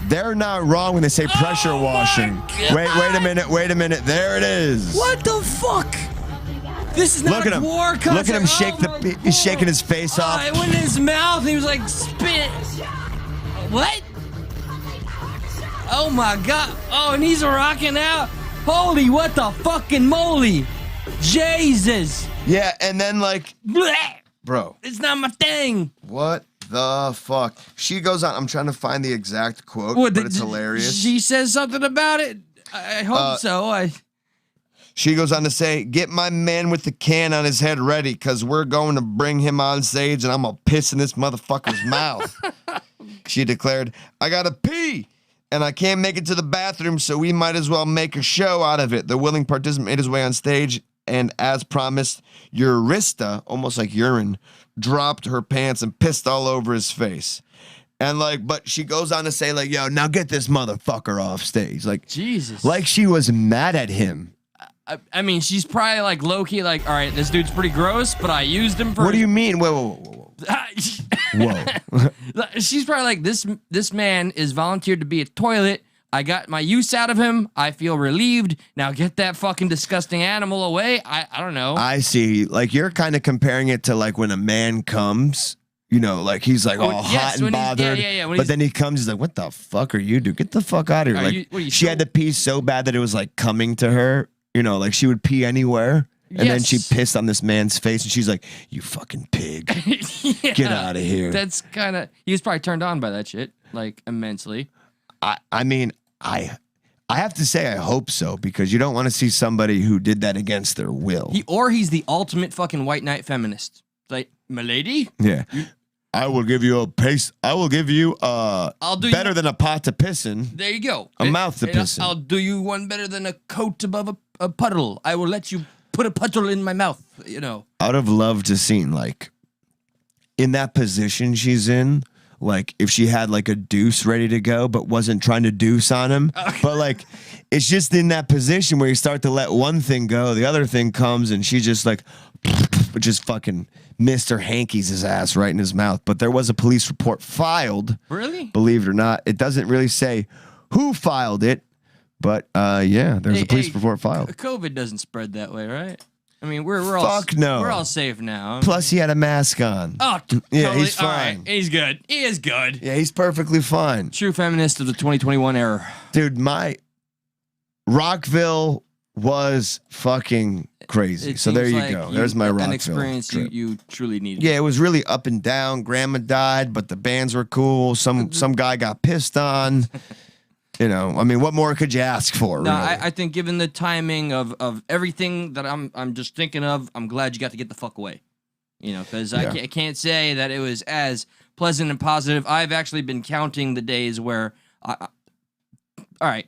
S2: they're not wrong when they say pressure washing. Wait a minute. There it is.
S1: What the fuck? This is not a war concert.
S2: Look at him shake he's shaking his face off.
S1: It went in his mouth. He was like, spit. What? Oh my god. Oh, and he's rocking out. Holy, what the fucking moly. Jesus.
S2: Yeah, and then like,
S1: Blech.
S2: bro.
S1: It's not my thing.
S2: What the fuck? She goes on. I'm trying to find the exact quote, but it's hilarious.
S1: She says something about it. I hope so.
S2: She goes on to say, "Get my man with the can on his head ready, because we're going to bring him on stage and I'm going to piss in this motherfucker's mouth." She declared, "I got to pee and I can't make it to the bathroom, so we might as well make a show out of it." The willing participant made his way on stage, and as promised, Urista, almost like urine, dropped her pants and pissed all over his face. And like, but she goes on to say like, "Yo, now get this motherfucker off stage." Like,
S1: Jesus.
S2: like she was mad at him.
S1: I mean, she's probably like low-key like, all right, this dude's pretty gross, but I used him for...
S2: What do you mean? Whoa.
S1: She's probably like, this man is volunteered to be a toilet. I got my use out of him. I feel relieved. Now get that fucking disgusting animal away. I don't know.
S2: I see. Like, you're kind of comparing it to like when a man comes... You know, like he's like all hot and bothered. But then he comes, he's like, "What the fuck are you doing? Get the fuck out of here!" Like she had to pee so bad that it was like coming to her. You know, like she would pee anywhere, and then she pissed on this man's face, and she's like, "You fucking pig, get out of here."
S1: That's kind of. He was probably turned on by that shit, like immensely.
S2: I mean, I have to say, I hope so, because you don't want to see somebody who did that against their will.
S1: He's the ultimate fucking white knight feminist. Like, milady.
S2: Yeah. I will give you a pace. I will give you better than a pot to piss in.
S1: There you go.
S2: A mouth to piss in.
S1: I'll do you one better than a coat above a puddle. I will let you put a puddle in my mouth, you know.
S2: I would have loved to seen, like, in that position she's in, like, if she had, like, a deuce ready to go, but wasn't trying to deuce on him. But, like, it's just in that position where you start to let one thing go, the other thing comes, and she's just, like, just fucking Mr. Hankies his ass right in his mouth. But there was a police report filed.
S1: Really?
S2: Believe it or not. It doesn't really say who filed it, but, yeah, there's a police report filed.
S1: COVID doesn't spread that way, right? I mean, we're all
S2: no.
S1: We're all safe now.
S2: Plus, he had a mask on.
S1: Oh,
S2: yeah,
S1: totally.
S2: he's fine.
S1: All right. He's good. He is good.
S2: Yeah, he's perfectly fine.
S1: True feminist of the 2021 era.
S2: Dude, my Rockville was fucking crazy. So there you go. There's my Rockville.
S1: An experience you truly needed.
S2: Yeah, it was really up and down. Grandma died, but the bands were cool. Some guy got pissed on. You know, I mean, what more could you ask for?
S1: No,
S2: really?
S1: I think given the timing of everything that I'm just thinking of, I'm glad you got to get the fuck away. You know, because I can't say that it was as pleasant and positive. I've actually been counting the days where all right.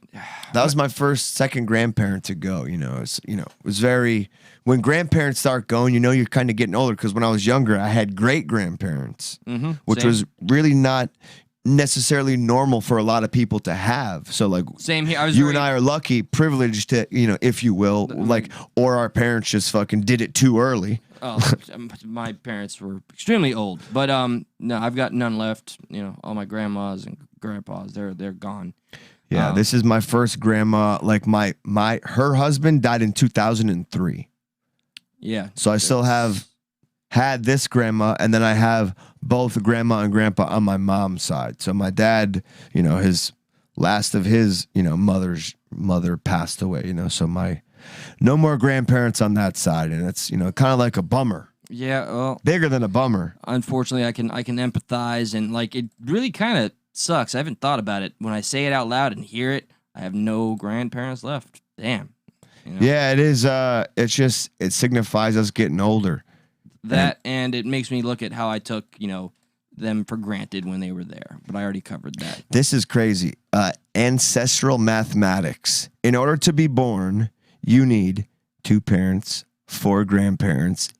S2: That was my second grandparent to go. You know, it was very, when grandparents start going, you know, you're kind of getting older. Because when I was younger, I had great grandparents, which was really not necessarily normal for a lot of people to have. So like,
S1: same here.
S2: You and I are lucky, privileged to, you know, if you will, like, or our parents just fucking did it too early.
S1: Oh, my parents were extremely old, but no, I've got none left. You know, all my grandmas and grandpas, they're gone.
S2: Yeah, this is my first grandma. Like her husband died in 2003.
S1: Yeah.
S2: So I still have had this grandma, and then I have both grandma and grandpa on my mom's side. So my dad, his last of his, mother's mother passed away, so no more grandparents on that side. And it's, kind of like a bummer.
S1: Yeah, well,
S2: bigger than a bummer.
S1: Unfortunately, I can empathize, and like it really kind of sucks. I haven't thought about it. When I say it out loud and hear it, I have no grandparents left. Damn.
S2: Yeah, it is. It signifies us getting older.
S1: And it makes me look at how I took, them for granted when they were there. But I already covered that.
S2: This is crazy. Ancestral mathematics. In order to be born, you need 2 parents, 4 grandparents,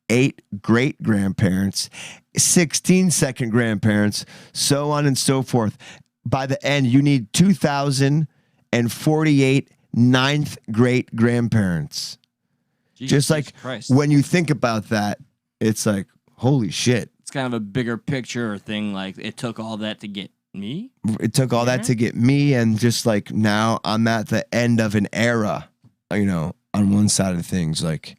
S2: 8 great-grandparents, 16 second grandparents, so on and so forth. By the end, you need 2,048 ninth great-grandparents. Just like
S1: Christ.
S2: When you think about that, it's like, holy shit.
S1: It's kind of a bigger picture thing. Like, it took all that to get me?
S2: It took all that to get me, and just like now I'm at the end of an era, on one side of things. Like,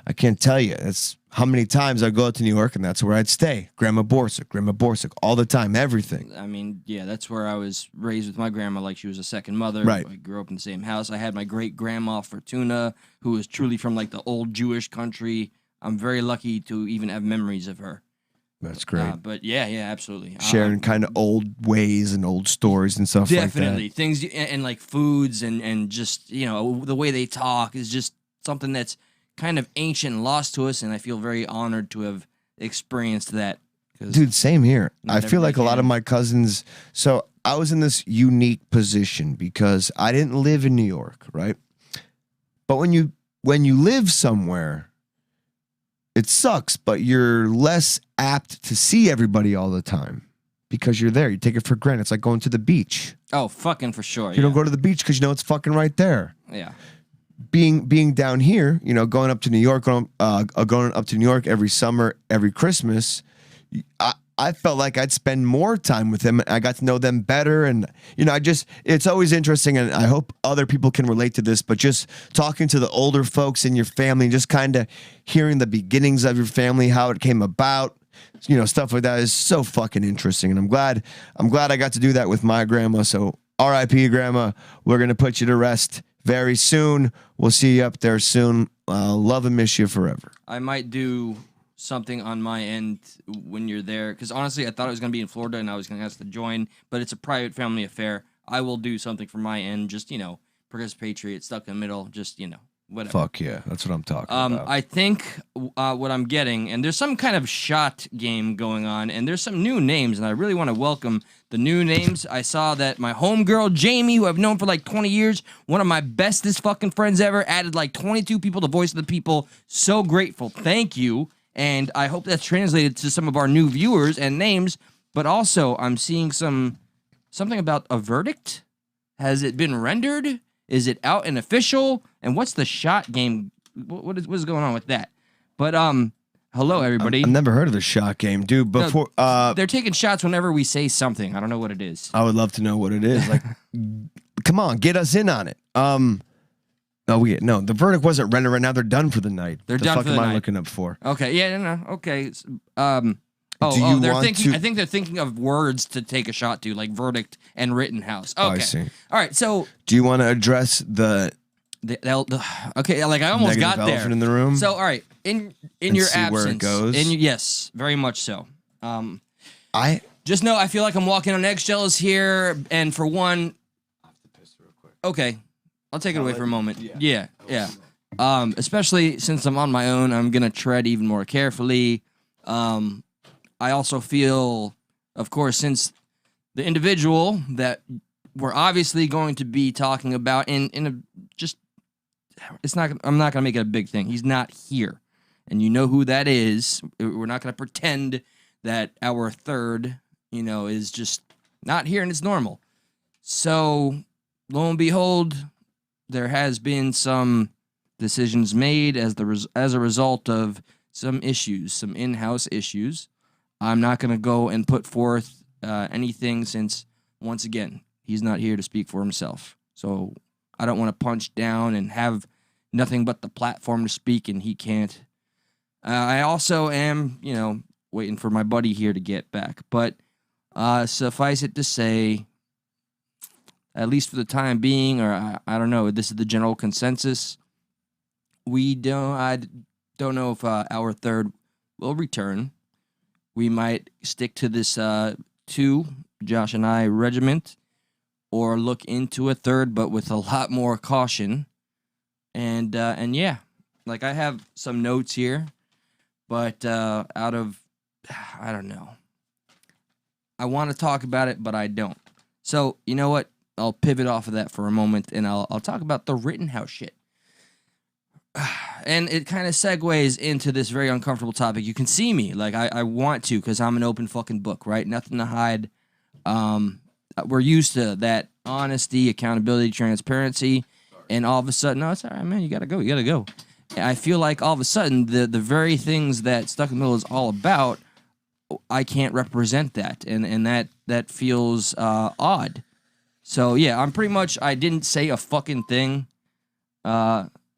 S2: I can't tell you. That's how many times I go out to New York, and that's where I'd stay. Grandma Borsick, all the time, everything.
S1: I mean, yeah, that's where I was raised with my grandma, like she was a second mother.
S2: Right.
S1: I grew up in the same house. I had my great-grandma, Fortuna, who was truly from, like, the old Jewish country. I'm very lucky to even have memories of her.
S2: That's great.
S1: But yeah, absolutely.
S2: Sharing kind of old ways and old stories and stuff like that.
S1: Definitely. Things, and like foods and just, the way they talk is just something that's kind of ancient and lost to us, and I feel very honored to have experienced that.
S2: Dude, same here. I feel like a lot of my cousins. So I was in this unique position because I didn't live in New York, right? But when you live somewhere, it sucks, but you're less apt to see everybody all the time because you're there. You take it for granted. It's like going to the beach.
S1: Oh, fucking for sure.
S2: You don't go to the beach because it's fucking right there.
S1: Yeah.
S2: Being down here, going up to New York, going up to New York every summer, every Christmas, I felt like I'd spend more time with them. I got to know them better, and it's always interesting, and I hope other people can relate to this. But just talking to the older folks in your family, and just kind of hearing the beginnings of your family, how it came about, stuff like that is so fucking interesting. And I'm glad I got to do that with my grandma. So R.I.P. Grandma. We're gonna put you to rest very soon. We'll see you up there soon. Love and miss you forever.
S1: I might do something on my end when you're there, because honestly, I thought I was going to be in Florida and I was going to ask to join, but it's a private family affair. I will do something for my end, just, because Patriot stuck in the middle, just, whatever.
S2: Fuck yeah, that's what I'm talking about.
S1: I think what I'm getting, and there's some kind of shot game going on, and there's some new names, and I really want to welcome the new names. I saw that my homegirl, Jamie, who I've known for like 20 years, one of my bestest fucking friends ever, added like 22 people to Voice of the People. So grateful. Thank you. And I hope that's translated to some of our new viewers and names. But also, I'm seeing something about a verdict. Has it been rendered? Is it out and official? And what's the shot game? What is going on with that? But hello everybody.
S2: I've never heard of the shot game, dude. Before
S1: they're taking shots whenever we say something. I don't know what it is.
S2: I would love to know what it is. Like, come on, get us in on it. No, the verdict wasn't rendered right now. They're done for the night.
S1: They're done for the night.
S2: What the fuck am I looking up for?
S1: Okay, yeah, no, okay. I think they're thinking of words to take a shot to, like verdict and Rittenhouse. Okay.
S2: Oh, I see.
S1: All right, so
S2: do you want to address the
S1: okay, like I almost got there.
S2: In the room.
S1: So, all right, in your
S2: see
S1: absence,
S2: where it goes?
S1: Yes, very much so.
S2: I
S1: just know I feel like I'm walking on eggshells here, and for one, I have to piss real quick. Okay, I'll take it away for a moment. Yeah. Especially since I'm on my own, I'm gonna tread even more carefully. I also feel, of course, since the individual that we're obviously going to be talking about I'm not gonna make it a big thing. He's not here, and you know who that is. We're not gonna pretend that our third, is just not here and it's normal. So, lo and behold, there has been some decisions made as a result of some issues, some in-house issues. I'm not going to go and put forth anything since, once again, he's not here to speak for himself. So I don't want to punch down and have nothing but the platform to speak, and he can't. I also am, waiting for my buddy here to get back. But suffice it to say, at least for the time being, or I don't know, this is the general consensus. I don't know if our third will return. We might stick to this Josh and I regiment, or look into a third, but with a lot more caution. And yeah, like I have some notes here, but I don't know. I want to talk about it, but I don't. So you know what? I'll pivot off of that for a moment, and I'll talk about the Rittenhouse shit. And it kind of segues into this very uncomfortable topic. You can see me, like I want to, because I'm an open fucking book, right? Nothing to hide. We're used to that honesty, accountability, transparency, and all of a sudden, no, it's all right, man. You gotta go. And I feel like all of a sudden, the very things that Stuck in the Middle is all about, I can't represent that, and that feels odd. So yeah, I didn't say a fucking thing.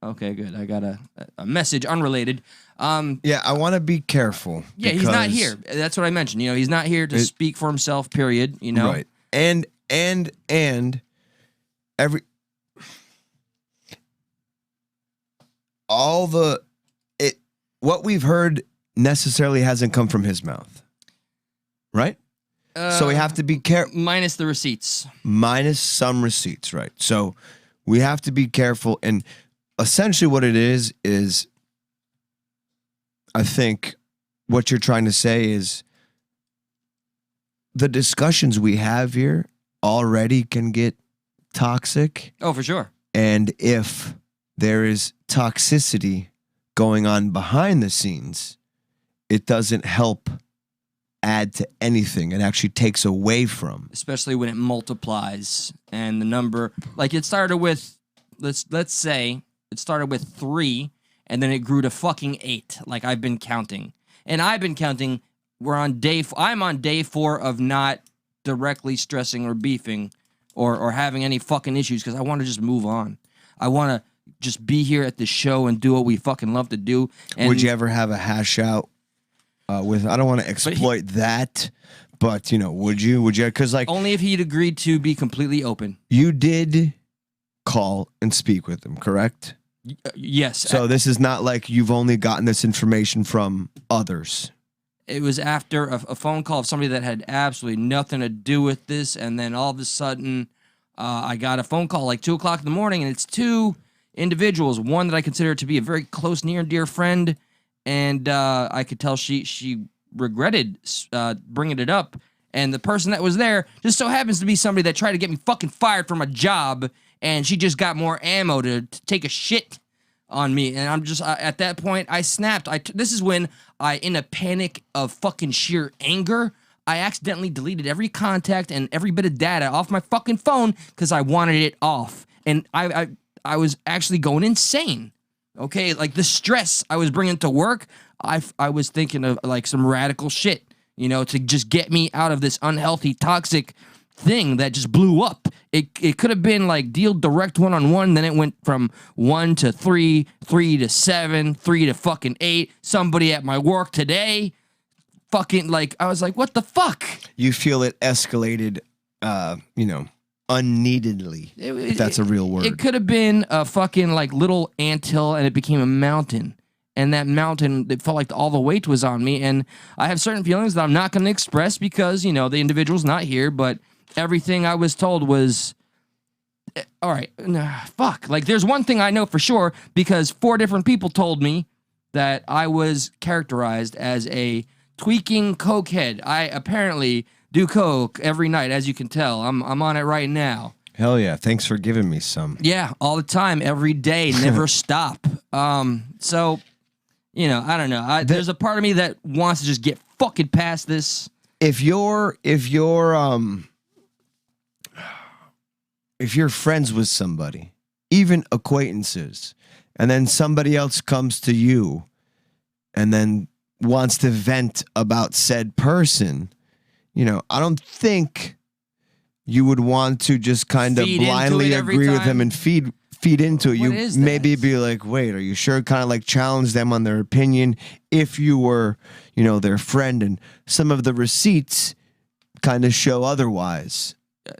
S1: Okay, good. I got a message unrelated.
S2: Yeah, I want to be careful.
S1: Yeah, he's not here. That's what I mentioned. He's not here to speak for himself, period.
S2: Right. And what we've heard necessarily hasn't come from his mouth. Right? So we have to be careful.
S1: Minus the receipts.
S2: Minus some receipts, right. So we have to be careful. And essentially what it is I think what you're trying to say is the discussions we have here already can get toxic.
S1: Oh, for sure.
S2: And if there is toxicity going on behind the scenes, it doesn't help add to anything. It actually takes away from.
S1: Especially when it multiplies and the number, like it started with, let's say it started with 3 and then it grew to fucking 8. Like I've been counting. And I've been counting. I'm on day 4 of not directly stressing or beefing or having any fucking issues because I want to just move on. I want to just be here at the show and do what we fucking love to do. And
S2: would you ever have a hash out with? I don't want to exploit that, but would you? Because
S1: only if he'd agreed to be completely open.
S2: You did call and speak with him, correct?
S1: Yes.
S2: So this is not like you've only gotten this information from others.
S1: It was after a phone call of somebody that had absolutely nothing to do with this, and then all of a sudden, I got a phone call like 2 o'clock in the morning, and it's 2 individuals. One that I consider to be a very close, near and dear friend, and I could tell she regretted bringing it up. And the person that was there just so happens to be somebody that tried to get me fucking fired from a job, and she just got more ammo to take a shit on me. And I'm just, at that point, I snapped. This is when in a panic of fucking sheer anger, I accidentally deleted every contact and every bit of data off my fucking phone because I wanted it off. And I was actually going insane. Okay, like the stress I was bringing to work, I was thinking of like some radical shit, to just get me out of this unhealthy, toxic thing that just blew up. It could have been like deal direct one-on-one, then it went from 1 to 3, 3 to 7, 3 to fucking 8. Somebody at my work today, fucking like, I was like, what the fuck?
S2: You feel it escalated, unneededly, if that's a real word.
S1: It could have been a fucking like little anthill and it became a mountain. And that mountain, it felt like all the weight was on me. And I have certain feelings that I'm not going to express because, the individual's not here. But everything I was told was, all right, fuck. Like, there's one thing I know for sure because 4 different people told me that I was characterized as a tweaking cokehead. I apparently do coke every night, as you can tell. I'm on it right now.
S2: Hell yeah. Thanks for giving me some.
S1: Yeah, all the time, every day, never stop. So, I don't know. There's a part of me that wants to just get fucking past this.
S2: If you're friends with somebody, even acquaintances, and then somebody else comes to you and then wants to vent about said person, I don't think you would want to just kind of blindly agree with them and feed feed into it.
S1: What
S2: You
S1: is
S2: maybe
S1: that?
S2: be like, wait, are you sure? Kind of like challenge them on their opinion if you were, their friend. And some of the receipts kind of show otherwise.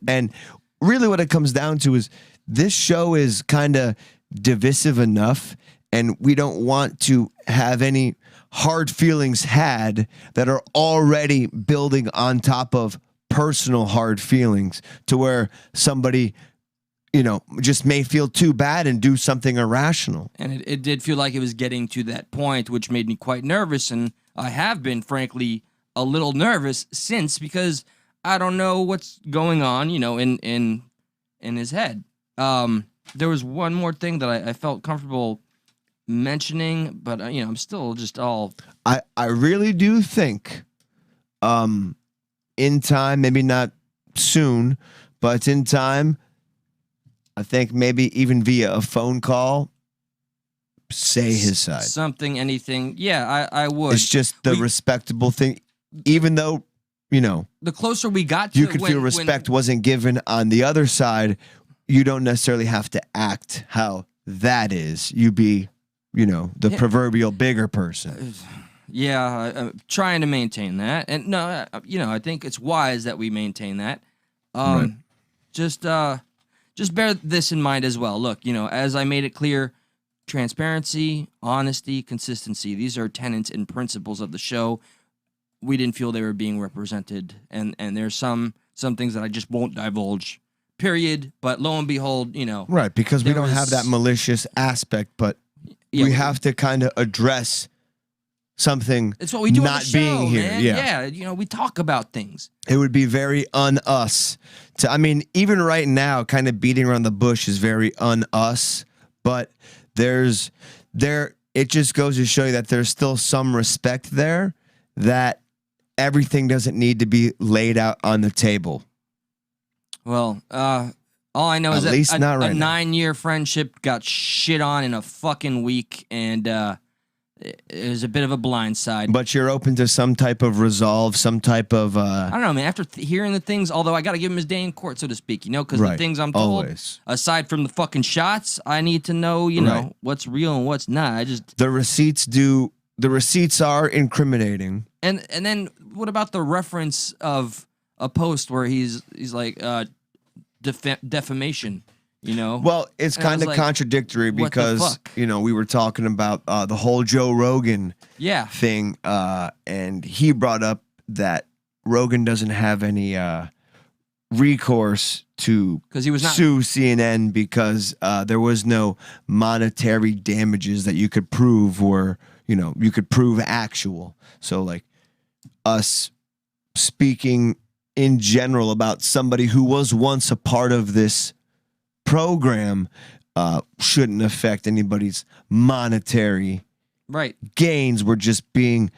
S2: And really what it comes down to is this show is kind of divisive enough, and we don't want to have any hard feelings had that are already building on top of personal hard feelings to where somebody just may feel too bad and do something irrational.
S1: And it did feel like it was getting to that point, which made me quite nervous. And I have been, frankly, a little nervous since, because I don't know what's going on, in his head. There was one more thing that I felt comfortable mentioning, but I'm still just all.
S2: I really do think, in time, maybe not soon, but in time, I think maybe even via a phone call, say his side.
S1: Something, anything. Yeah, I would.
S2: It's just the respectable thing, even though,
S1: the closer we got to
S2: you
S1: it,
S2: could feel respect wasn't given on the other side. You don't necessarily have to act how that is. You be, the proverbial bigger person.
S1: Yeah, I'm trying to maintain that. And no, I think it's wise that we maintain that.
S2: Right.
S1: Just bear this in mind as well. Look, as I made it clear, transparency, honesty, consistency, these are tenets and principles of the show. We didn't feel they were being represented, and there's some things that I just won't divulge, period. But lo and behold,
S2: Right, because we don't
S1: was-
S2: have that malicious aspect, but
S1: Yeah,
S2: we have to kind of address something
S1: it's what we do on
S2: not
S1: the show,
S2: being here.
S1: man. Yeah, we talk about things.
S2: It would be very un-us. Even right now, kind of beating around the bush is very un-us, but it just goes to show you that there's still some respect there, that everything doesn't need to be laid out on the table.
S1: Well, all I know is
S2: At least
S1: that
S2: not
S1: a
S2: right now.
S1: 9-year friendship got shit on in a fucking week, and it was a bit of a blindside.
S2: But you're open to some type of resolve, some type of...
S1: I don't know, man. After hearing the things, although I got to give him his day in court, so to speak, because
S2: Right.
S1: the things I'm told,
S2: Always.
S1: aside from the fucking shots, I need to know,
S2: Right.
S1: what's real and what's not.
S2: The receipts are incriminating.
S1: And then what about the reference of a post where he's like defamation?
S2: Well, it's
S1: And I
S2: kind
S1: was
S2: of
S1: like,
S2: contradictory
S1: what the
S2: because,
S1: fuck?
S2: we were talking about the whole Joe Rogan
S1: Yeah.
S2: thing, and he brought up that Rogan doesn't have any recourse to
S1: 'Cause he was not-
S2: sue CNN because there was no monetary damages that you could prove were, you could prove actual. So, like, us speaking in general about somebody who was once a part of this program shouldn't affect anybody's monetary
S1: Right.
S2: gains. We're just being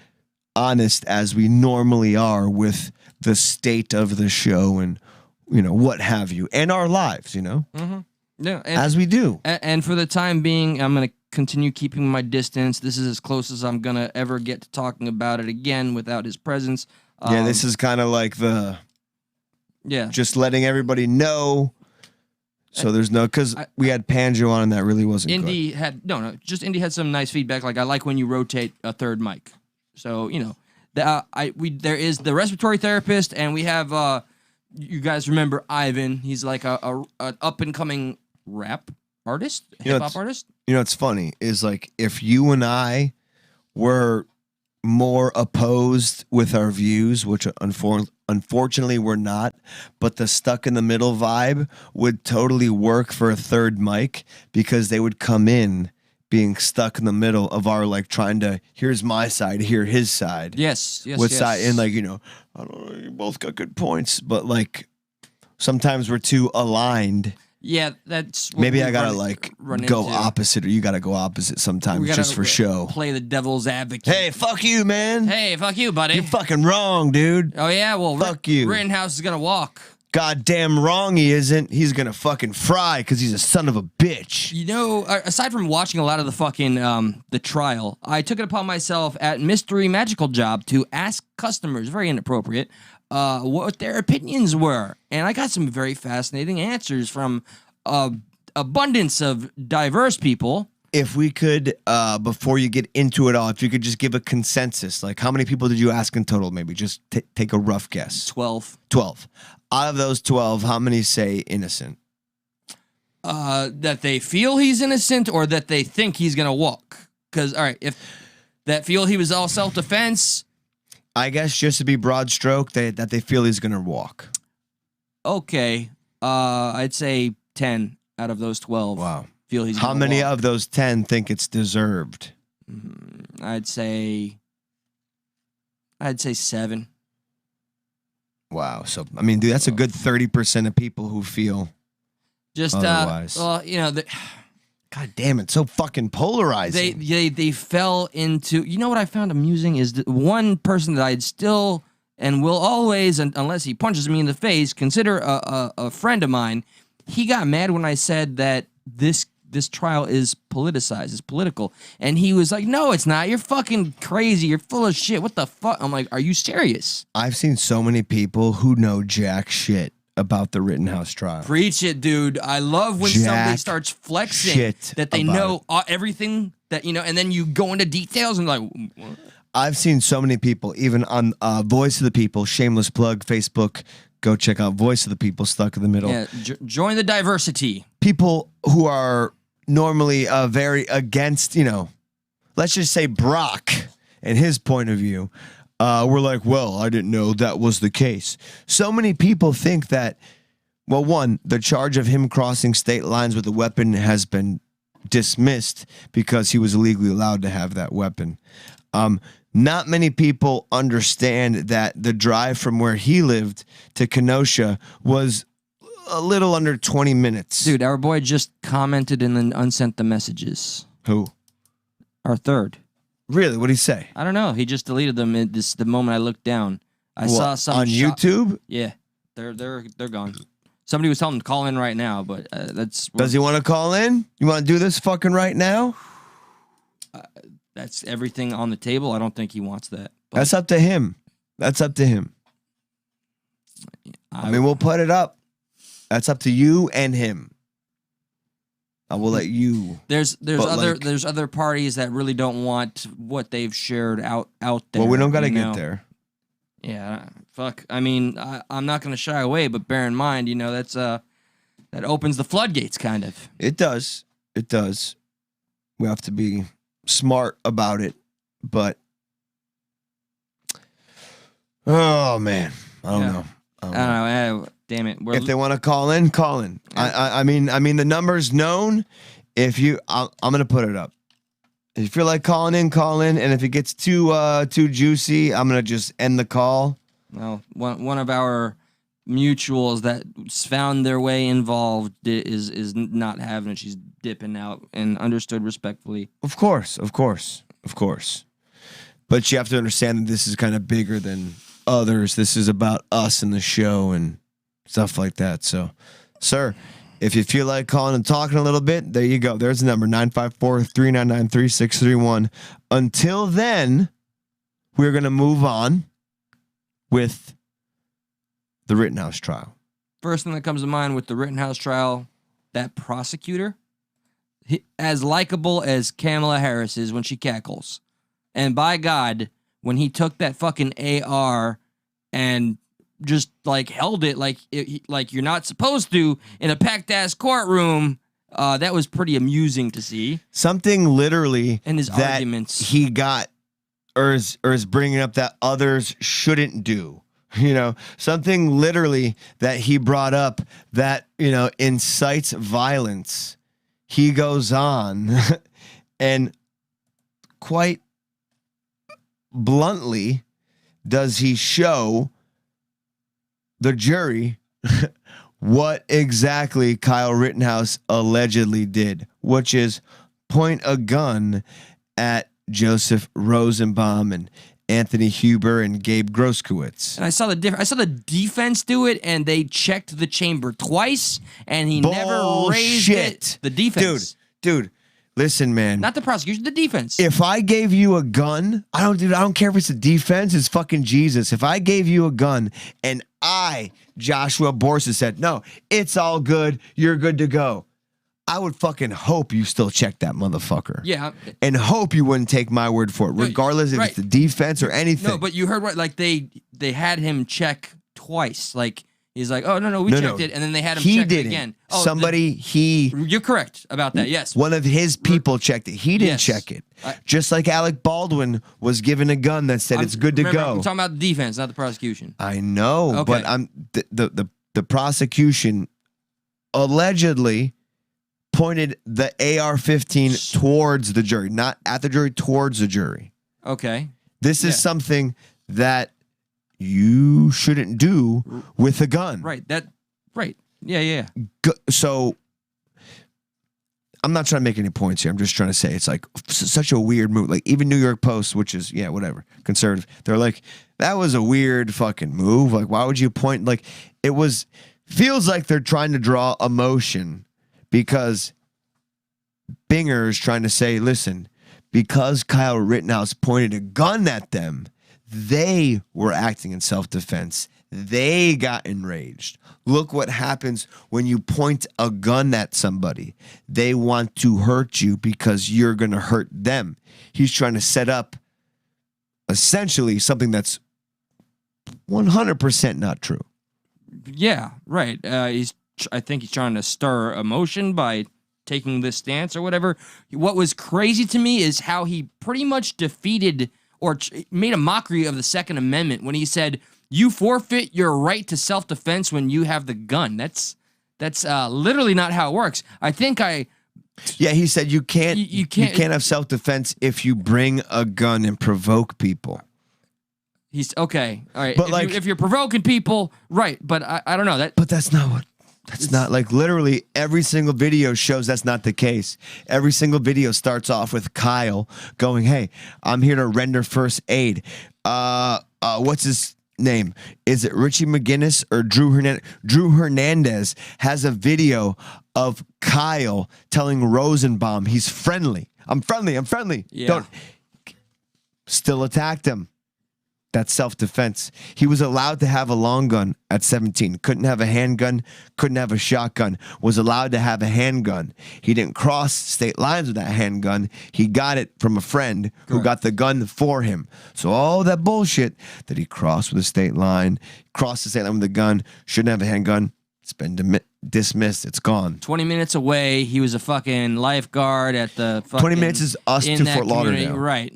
S2: honest as we normally are with the state of the show and what have you, and our lives,
S1: Mm-hmm. Yeah.
S2: as we do.
S1: And for the time being, I'm going to continue keeping my distance. This is as close as I'm going to ever get to talking about it again without his presence.
S2: Yeah, this is kind of like
S1: Yeah.
S2: just letting everybody know. So there's no, because we had Panjo on and that really wasn't good.
S1: Indy had some nice feedback. Like, I like when you rotate a third mic. So, there is the respiratory therapist, and we have, you guys remember Ivan. He's like an up and coming rap artist, hip hop artist.
S2: It's funny is like if you and I were more opposed with our views, which unfortunately we're not, but the stuck in the middle vibe would totally work for a third mic because they would come in being stuck in the middle of our like trying to here's my side, hear his side.
S1: Yes.
S2: What side? And like, I don't know, you both got good points, but like sometimes we're too aligned.
S1: Yeah, that's what
S2: Maybe
S1: we
S2: I gotta
S1: run
S2: go
S1: into.
S2: opposite, or you gotta go opposite
S1: We
S2: sometimes
S1: gotta
S2: just for show.
S1: Play the devil's advocate.
S2: Hey, fuck you, man.
S1: Hey, fuck you, buddy.
S2: You're fucking wrong, dude.
S1: Oh yeah, well,
S2: Fuck you.
S1: Rittenhouse is gonna walk.
S2: Goddamn wrong he isn't. He's gonna fucking fry because he's a son of a bitch.
S1: Aside from watching a lot of the fucking the trial, I took it upon myself at Mystery Magical Job to ask customers, very inappropriate, what their opinions were, and I got some very fascinating answers from abundance of diverse people.
S2: If we could, before you get into it all, if you could just give a consensus, like how many people did you ask in total? Maybe just take a rough guess.
S1: 12.
S2: 12. Out of those 12, how many say innocent?
S1: That they feel he's innocent or that they think he's going to walk. Because, all right, if that feel he was all self-defense.
S2: I guess just to be broad stroke, that they feel he's going to walk.
S1: Okay. I'd say 10 out of those 12.
S2: Wow.
S1: Feel he's
S2: How many of those 10 think it's deserved?
S1: I'd say 7.
S2: Wow. So, I mean, dude, that's a good 30% of people who feel
S1: just
S2: otherwise.
S1: Well,
S2: God damn it, so fucking polarizing.
S1: They fell into, what I found amusing is that one person that I'd still and will always, unless he punches me in the face, consider a friend of mine. He got mad when I said that this trial is politicized, it's political. And he was like, no, it's not. You're fucking crazy. You're full of shit. What the fuck? I'm like, are you serious?
S2: I've seen so many people who know jack shit about the Rittenhouse trial.
S1: Preach it, dude. I love when somebody starts flexing that they know everything that, and then you go into details and like, what?
S2: I've seen so many people, even on Voice of the People, shameless plug, Facebook, go check out Voice of the People, Stuck in the Middle.
S1: Yeah, join the diversity.
S2: People who are normally very against, let's just say Brock and his point of view, we're like, well, I didn't know that was the case. So many people think that, well, one, the charge of him crossing state lines with a weapon has been dismissed because he was illegally allowed to have that weapon. Not many people understand that the drive from where he lived to Kenosha was a little under 20 minutes.
S1: Dude, our boy just commented and then unsent the messages.
S2: Who?
S1: Our third.
S2: Really? What'd he say?
S1: I don't know. He just deleted them the moment I looked down. I saw some
S2: on YouTube?
S1: Yeah. They're gone. Somebody was telling him to call in right now, but that's...
S2: Does he want to call in? You want to do this fucking right now?
S1: That's everything on the table. I don't think he wants that. But
S2: that's up to him. That's up to him. I mean, we'll put it up. That's up to you and him. I will let you.
S1: There's other parties that really don't want what they've shared out there.
S2: Well, we don't got to get there.
S1: Yeah, fuck. I mean, I'm not going to shy away, but bear in mind, that's that opens the floodgates, kind of.
S2: It does. It does. We have to be smart about it, but oh man, I don't know.
S1: I don't know. Damn it.
S2: If they want to call in, call in. I mean, the number's known. If you, I'm gonna put it up. If you feel like calling in, call in. And if it gets too juicy, I'm gonna just end the call.
S1: Well, one of our mutuals that found their way involved is not having it. She's dipping out, and understood respectfully.
S2: Of course. But you have to understand that this is kind of bigger than others. This is about us and the show and stuff like that. So, sir, if you feel like calling and talking a little bit, there you go. There's the number, 954-399-3631. Until then, we're going to move on with the Rittenhouse trial.
S1: First thing that comes to mind with the Rittenhouse trial, that prosecutor, as likable as Kamala Harris is when she cackles. And by God, when he took that fucking AR and just like held it like you're not supposed to in a packed ass courtroom, that was pretty amusing to see.
S2: Something literally
S1: and his
S2: that
S1: arguments
S2: he got or is bringing up that others shouldn't do. Something literally that he brought up that, incites violence. He goes on and quite bluntly does he show the jury what exactly Kyle Rittenhouse allegedly did, which is point a gun at Joseph Rosenbaum and Anthony Huber and Gabe Groskowitz.
S1: And I saw the defense do it, and they checked the chamber twice, and he never raised it. The defense,
S2: dude. Listen, man.
S1: Not the prosecution, the defense.
S2: If I gave you a gun, I don't care if it's a defense, it's fucking Jesus. If I gave you a gun and Joshua Borsa, said, no, it's all good, you're good to go, I would fucking hope you still check that motherfucker.
S1: Yeah.
S2: And hope you wouldn't take my word for it, regardless if it's the defense or anything.
S1: No, but you heard right. Like they had him check twice. Like he's like, oh no, we checked it, and then they had him check it again. Oh,
S2: You're
S1: correct about that. Yes.
S2: One of his people checked it. He didn't check it. Just like Alec Baldwin was given a gun that said it's good to go.
S1: I'm talking about the defense, not the prosecution.
S2: I know, but the prosecution allegedly pointed the AR-15 towards the jury, not at the jury, towards the jury.
S1: Okay.
S2: This is something that you shouldn't do with a gun.
S1: Right. Right. Yeah.
S2: So I'm not trying to make any points here. I'm just trying to say it's like such a weird move. Like even New York Post, which is, whatever, conservative. They're like, that was a weird fucking move. Like, why would you point? Like feels like they're trying to draw emotion because Binger is trying to say, listen, because Kyle Rittenhouse pointed a gun at them, they were acting in self-defense. They got enraged. Look what happens when you point a gun at somebody. They want to hurt you because you're going to hurt them. He's trying to set up essentially something that's 100% not true.
S1: Yeah, right. I think he's trying to stir emotion by taking this stance or whatever. What was crazy to me is how he pretty much defeated or made a mockery of the Second Amendment when he said, you forfeit your right to self-defense when you have the gun. That's literally not how it works.
S2: He said you can't have self-defense if you bring a gun and provoke people.
S1: He's okay. All right.
S2: But
S1: if you're provoking people, right. But I don't know that.
S2: But that's not what. That's not like literally every single video shows that's not the case. Every single video starts off with Kyle going, "Hey, I'm here to render first aid." What's his name? Is it Richie McGinnis or Drew Hernandez? Drew Hernandez has a video of Kyle telling Rosenbaum he's friendly. I'm friendly.
S1: Yeah.
S2: Don't. Still attacked him. That's self-defense. He was allowed to have a long gun at 17. Couldn't have a handgun. Couldn't have a shotgun. Was allowed to have a handgun. He didn't cross state lines with that handgun. He got it from a friend who got the gun for him. So all that bullshit that he crossed with a state line, crossed the state line with a gun, shouldn't have a handgun, it's been dismissed. It's gone.
S1: 20 minutes away, he was a fucking lifeguard at the fucking...
S2: 20 minutes is us to Fort Lauderdale.
S1: Right.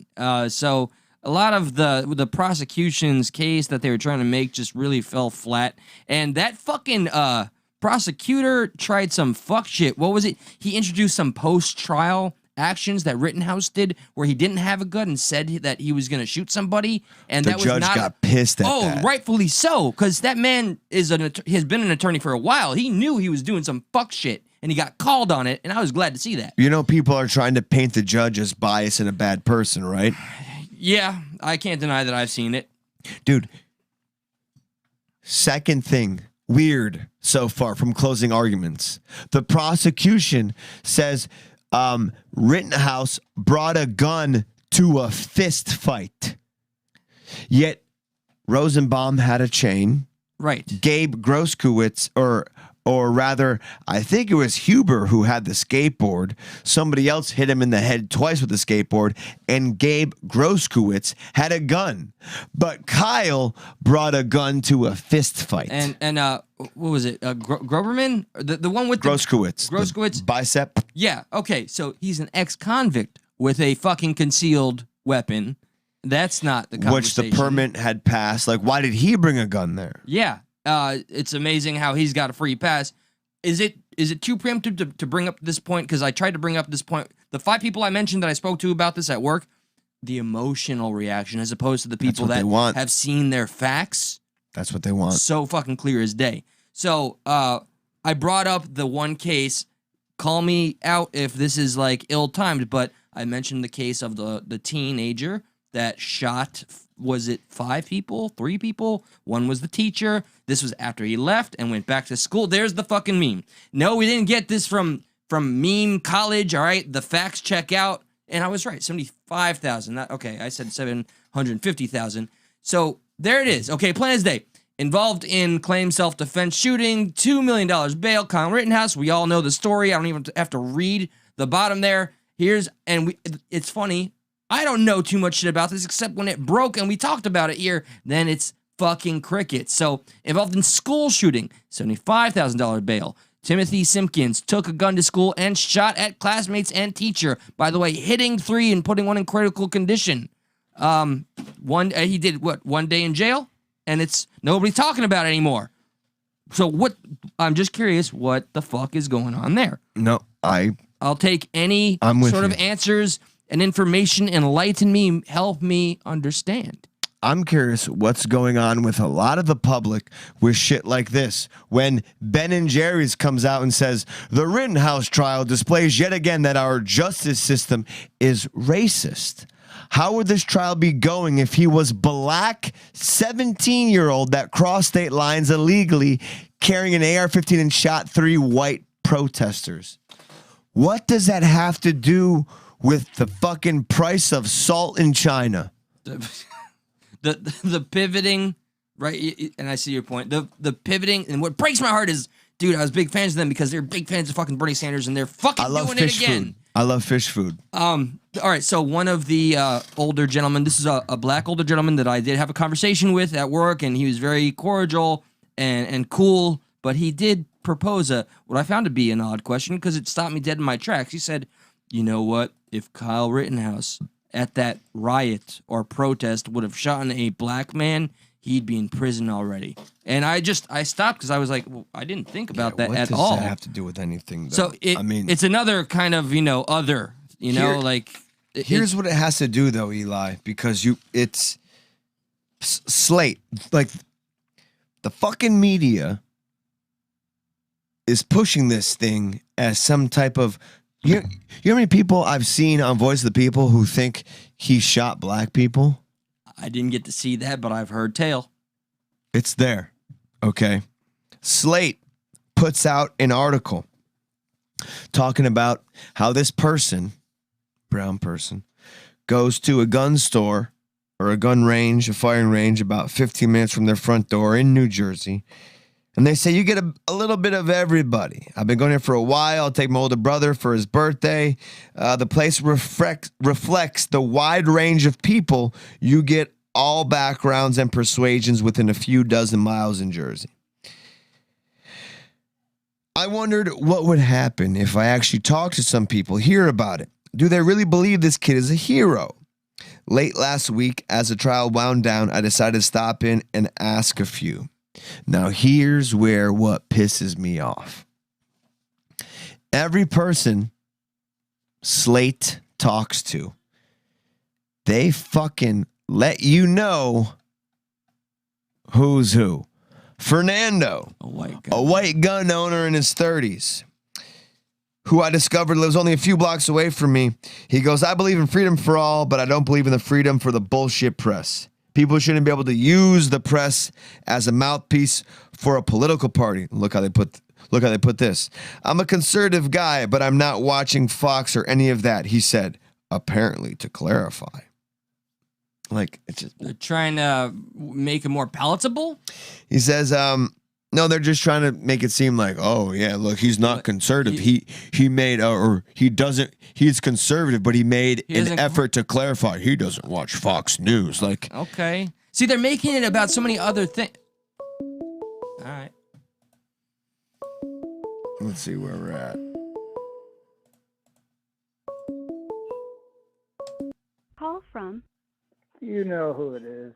S1: So... a lot of the prosecution's case that they were trying to make just really fell flat. And that fucking prosecutor tried some fuck shit. What was it? He introduced some post-trial actions that Rittenhouse did where he didn't have a gun and said that he was going to shoot somebody. And
S2: the
S1: that was
S2: judge got pissed at that.
S1: Oh, rightfully so. Because that man has been an attorney for a while. He knew he was doing some fuck shit. And he got called on it. And I was glad to see that.
S2: You know, people are trying to paint the judge as biased and a bad person, right?
S1: Yeah, I can't deny that I've seen it.
S2: Dude, second thing, weird so far from closing arguments. The prosecution says Rittenhouse brought a gun to a fist fight. Yet Rosenbaum had a chain.
S1: Right.
S2: Gabe Groskowitz, or rather, I think it was Huber who had the skateboard. Somebody else hit him in the head twice with the skateboard, and Gabe Groskowitz had a gun. But Kyle brought a gun to a fist fight.
S1: And what was it? Groberman? The one with
S2: Groskowitz.
S1: Groskowitz?
S2: Bicep?
S1: Yeah, okay, so he's an ex-convict with a fucking concealed weapon. That's not the conversation.
S2: Which the permit had passed. Like, why did he bring a gun there?
S1: Yeah. It's amazing how he's got a free pass. Is it too preemptive to bring up this point? Because I tried to bring up this point. The 5 people I mentioned that I spoke to about this at work, the emotional reaction as opposed to the people that have seen their facts.
S2: That's what they want.
S1: So fucking clear as day. So I brought up the one case. Call me out if this is like ill-timed, but I mentioned the case of the teenager that shot, was it 5 people, 3 people? One was the teacher. This was after he left and went back to school. There's the fucking meme. No, we didn't get this from meme college, all right? The facts check out. And I was right, 75,000. Okay, I said 750,000. So there it is. Okay, plain as day. Involved in claimed self-defense shooting, $2 million bail. Kyle Rittenhouse, we all know the story. I don't even have to read the bottom there. It's funny. I don't know too much shit about this except when it broke and we talked about it here. Then it's fucking cricket. So involved in school shooting, $75,000 bail. Timothy Simpkins took a gun to school and shot at classmates and teacher. By the way, hitting 3 and putting 1 in critical condition. He did what? 1 day in jail, and it's nobody talking about it anymore. So what? I'm just curious, what the fuck is going on there?
S2: No,
S1: I'll take any sort of answers and information. Enlighten me, help me understand.
S2: I'm curious what's going on with a lot of the public with shit like this. When Ben & Jerry's comes out and says, the Rittenhouse trial displays yet again that our justice system is racist. How would this trial be going if he was black 17-year-old that crossed state lines illegally carrying an AR-15 and shot 3 white protesters? What does that have to do with the fucking price of salt in China?
S1: The pivoting, right? And I see your point. The pivoting, and what breaks my heart is, dude, I was big fans of them because they're big fans of fucking Bernie Sanders, and they're fucking doing it again.
S2: Food. I love fish food.
S1: All right, so one of the older gentlemen, this is a black older gentleman that I did have a conversation with at work, and he was very cordial and cool, but he did propose what I found to be an odd question because it stopped me dead in my tracks. He said, you know what, if Kyle Rittenhouse at that riot or protest would have shot a black man, he'd be in prison already. And I stopped because I was like, well, I didn't think about that at all.
S2: What does that have to do with anything, though?
S1: So it's another kind of, other, here's
S2: what it has to do, though, Eli, because it's slate. Like, the fucking media is pushing this thing as some type of... You know how many people I've seen on Voice of the People who think he shot black people?
S1: I didn't get to see that, but I've heard tale.
S2: It's there. Okay. Slate puts out an article talking about how this person, brown person, goes to a gun store or a gun range, a firing range about 15 minutes from their front door in New Jersey. And they say, you get a little bit of everybody. I've been going here for a while. I'll take my older brother for his birthday. The place reflects the wide range of people. You get all backgrounds and persuasions within a few dozen miles in Jersey. I wondered what would happen if I actually talked to some people, hear about it. Do they really believe this kid is a hero? Late last week, as the trial wound down, I decided to stop in and ask a few. Now, here's where what pisses me off. Every person Slate talks to, they fucking let you know who's who. Fernando, a white gun owner in his 30s, who I discovered lives only a few blocks away from me. He goes, I believe in freedom for all, but I don't believe in the freedom for the bullshit press. People shouldn't be able to use the press as a mouthpiece for a political party. Look how they put this. I'm a conservative guy, but I'm not watching Fox or any of that, he said, apparently to clarify. Like, it's just,
S1: they're trying to make it more palatable?
S2: He says, no, they're just trying to make it seem like, oh yeah, look, he's not conservative. He made, or he doesn't, he's conservative, but he made an effort to clarify he doesn't watch Fox News. Like,
S1: okay. See, they're making it about so many other things. All right.
S2: Let's see where we're at.
S3: Call from.
S4: You know who it is.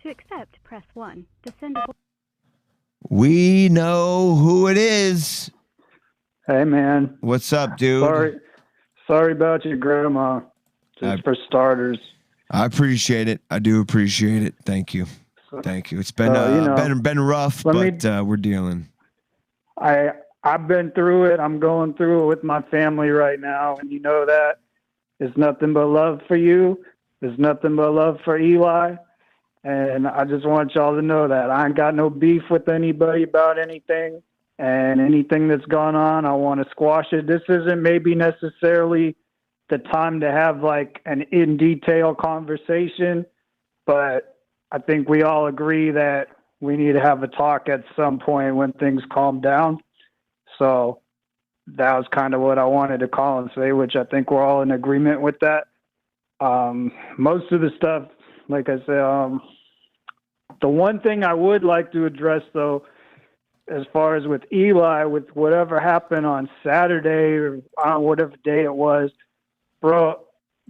S3: To accept, press 1. To send a...
S2: We know who it is.
S4: Hey, man.
S2: What's up, dude?
S4: Sorry about your grandma. Just for starters.
S2: I appreciate it. I do appreciate it. Thank you. Thank you. It's been been rough, but we're dealing.
S4: I've been through it. I'm going through it with my family right now, and you know that. It's nothing but love for you. There's nothing but love for Eli. And I just want y'all to know that I ain't got no beef with anybody about anything, and anything that's gone on, I want to squash it. This isn't maybe necessarily the time to have like an in detail conversation, but I think we all agree that we need to have a talk at some point when things calm down. So that was kind of what I wanted to call and say, which I think we're all in agreement with that. Most of the stuff, like I said, the one thing I would like to address, though, as far as with Eli, with whatever happened on Saturday or on whatever day it was, bro,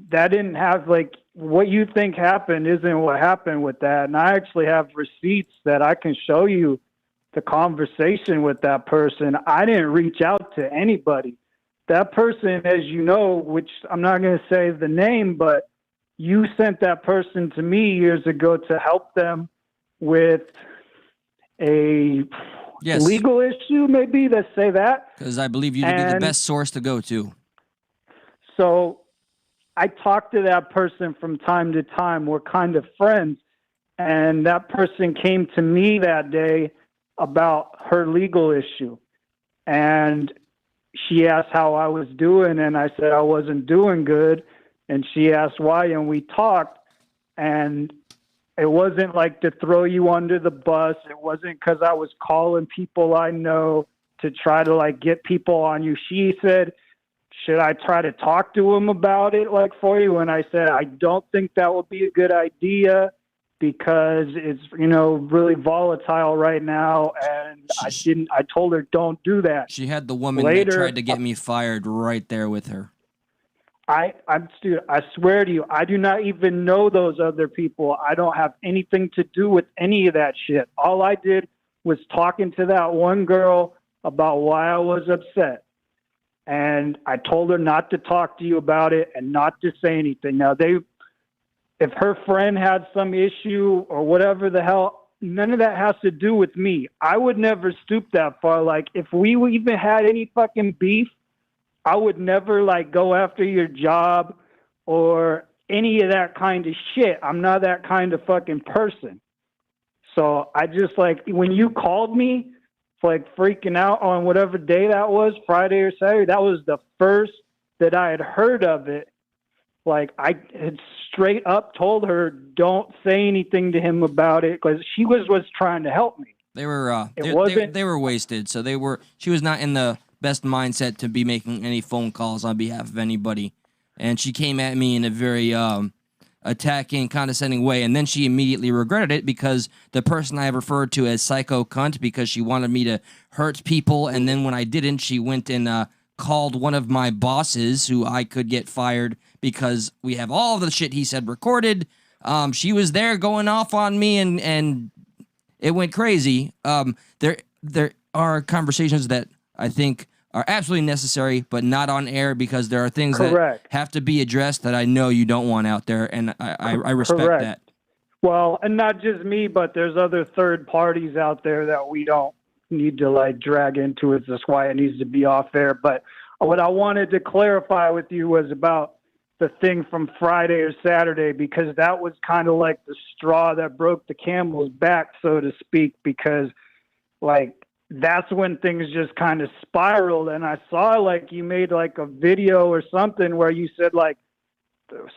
S4: that didn't have, like, what you think happened isn't what happened with that. And I actually have receipts that I can show you the conversation with that person. I didn't reach out to anybody. That person, as you know, which I'm not going to say the name, but you sent that person to me years ago to help them with a legal issue, maybe, let's say that.
S1: Because I believe you to be the best source to go to.
S4: So I talk to that person from time to time. We're kind of friends. And that person came to me that day about her legal issue. And she asked how I was doing, and I said I wasn't doing good. And she asked why, and we talked. And it wasn't like to throw you under the bus. It wasn't because I was calling people I know to try to, like, get people on you. She said, should I try to talk to him about it, like, for you? And I said, I don't think that would be a good idea because it's, you know, really volatile right now. And I told her, don't do that.
S1: She had the woman that tried to get me fired right there with her.
S4: I swear to you, I do not even know those other people. I don't have anything to do with any of that shit. All I did was talking to that one girl about why I was upset. And I told her not to talk to you about it and not to say anything. Now, if her friend had some issue or whatever the hell, none of that has to do with me. I would never stoop that far. Like, if we even had any fucking beef, I would never, like, go after your job or any of that kind of shit. I'm not that kind of fucking person. So I just, like, when you called me, like, freaking out on whatever day that was, Friday or Saturday, that was the first that I had heard of it. Like, I had straight up told her, don't say anything to him about it, because she was trying to help me.
S1: They were they were wasted, so she was not in the best mindset to be making any phone calls on behalf of anybody. And she came at me in a very attacking, condescending way, and then she immediately regretted it because the person I referred to as psycho cunt because she wanted me to hurt people, and then when I didn't, she went and called one of my bosses who I could get fired because we have all the shit he said recorded. She was there going off on me, and it went crazy. There are conversations that I think are absolutely necessary, but not on air because there are things that have to be addressed that I know you don't want out there, and I respect that.
S4: Well, and not just me, but there's other third parties out there that we don't need to, like, drag into it. That's why it needs to be off air. But what I wanted to clarify with you was about the thing from Friday or Saturday, because that was kind of like the straw that broke the camel's back, so to speak, because, like, that's when things just kind of spiraled. And I saw, like, you made, like, a video or something where you said, like,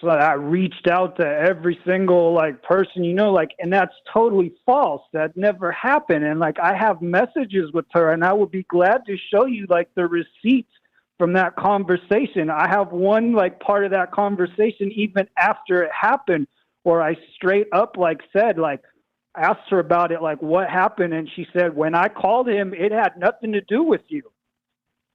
S4: so I reached out to every single, like, person, you know, like, and that's totally false. That never happened. And, like, I have messages with her, and I would be glad to show you, like, the receipts from that conversation. I have one, like, part of that conversation even after it happened where I straight up, like, said, like, asked her about it, like, what happened, and she said, when I called him, it had nothing to do with you.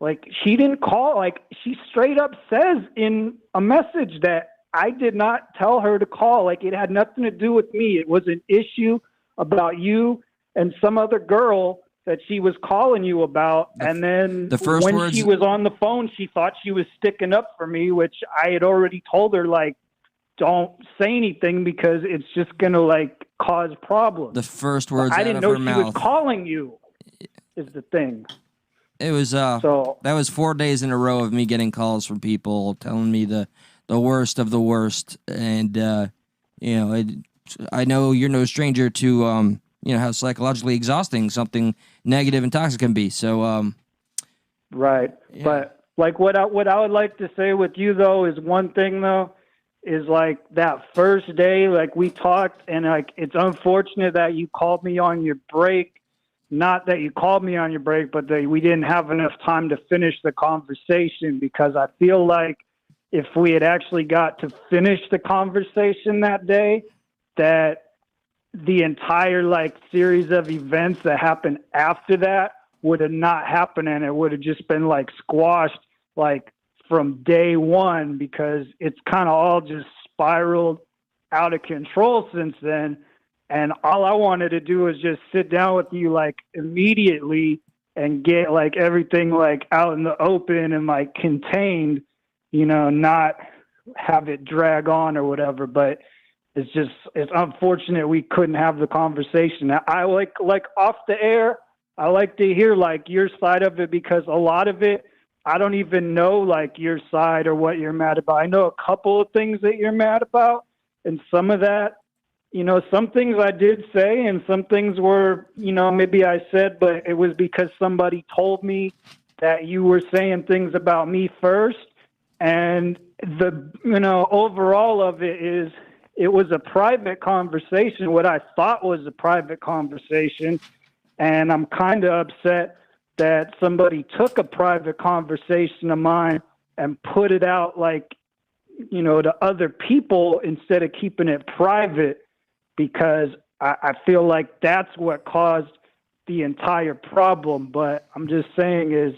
S4: Like, she didn't call, like, she straight up says in a message that I did not tell her to call. Like, it had nothing to do with me. It was an issue about you and some other girl that she was calling you about, and then when she was on the phone, she thought she was sticking up for me, which I had already told her, like, don't say anything because it's just going to, like, cause problems.
S1: The first words
S4: I
S1: out
S4: didn't
S1: of
S4: know
S1: her
S4: she
S1: mouth.
S4: was calling you is the thing.
S1: It was that was 4 days in a row of me getting calls from people telling me the worst of the worst, and you know, I know you're no stranger to you know, how psychologically exhausting something negative and toxic can be. So
S4: right, yeah. But, like, what I would like to say with you though is one thing though is like that first day, like we talked, and like it's unfortunate that you called me on your break. Not that you called me on your break, but that we didn't have enough time to finish the conversation, because I feel like if we had actually got to finish the conversation that day, that the entire like series of events that happened after that would have not happened, and it would have just been like squashed like from day one, because it's kind of all just spiraled out of control since then. And all I wanted to do was just sit down with you like immediately and get like everything like out in the open and like contained, you know, not have it drag on or whatever. But it's unfortunate we couldn't have the conversation. I like off the air, I like to hear like your side of it, because a lot of it, I don't even know like your side or what you're mad about. I know a couple of things that you're mad about, and some of that, you know, some things I did say and some things were, you know, maybe I said, but it was because somebody told me that you were saying things about me first. And the, you know, overall of it is, it was a private conversation, what I thought was a private conversation. And I'm kind of upset that somebody took a private conversation of mine and put it out like, you know, to other people instead of keeping it private, because I feel like that's what caused the entire problem. But I'm just saying is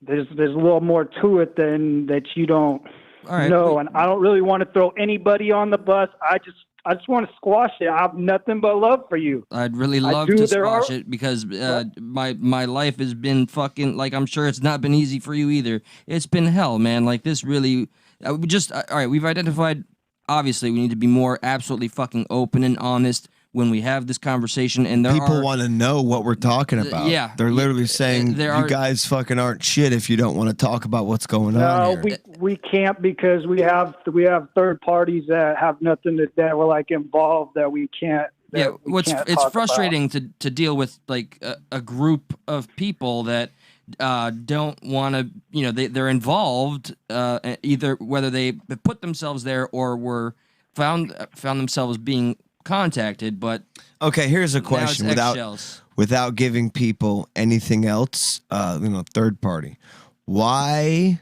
S4: there's a little more to it than that you don't know. And I don't really want to throw anybody on the bus. I just want to squash it. I have nothing but love for you.
S1: I'd really love to squash it, because my life has been fucking, like, I'm sure it's not been easy for you either. It's been hell, man. Like, this really, all right, we've identified, obviously, we need to be more absolutely fucking open and honest when we have this conversation. And
S2: people want to know what we're talking about.
S1: Yeah.
S2: They're literally saying, you guys fucking aren't shit if you don't want to talk about what's going on here.
S4: We can't, because we have third parties that have nothing that were like involved that we can't.
S1: It's frustrating to deal with like a group of people that don't want to, you know, they're involved either whether they put themselves there or were found themselves being contacted. But
S2: okay, here's a question without giving people anything else, you know, third party. Why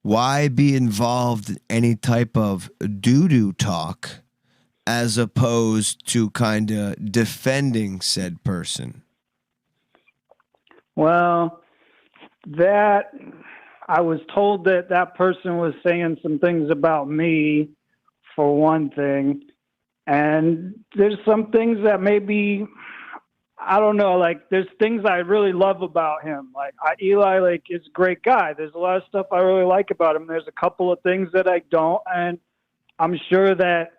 S2: be involved in any type of doo-doo talk as opposed to kind of defending said person?
S4: Well, that I was told that person was saying some things about me, for one thing. And there's some things that maybe, I don't know, like there's things I really love about him. Like Eli, like, is a great guy. There's a lot of stuff I really like about him. There's a couple of things that I don't. And I'm sure that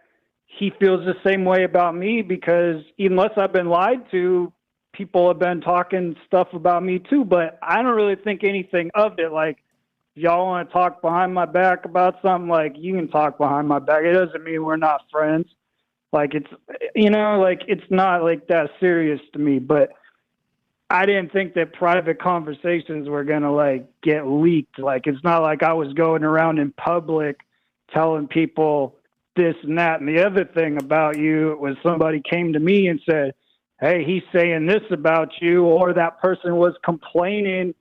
S4: he feels the same way about me, because unless I've been lied to, people have been talking stuff about me too. But I don't really think anything of it. Like, if y'all want to talk behind my back about something, like, you can talk behind my back. It doesn't mean we're not friends. Like, it's, you know, like, it's not like that serious to me. But I didn't think that private conversations were going to like get leaked. Like, it's not like I was going around in public telling people this and that. And the other thing about you was somebody came to me and said, hey, he's saying this about you, or that person was complaining,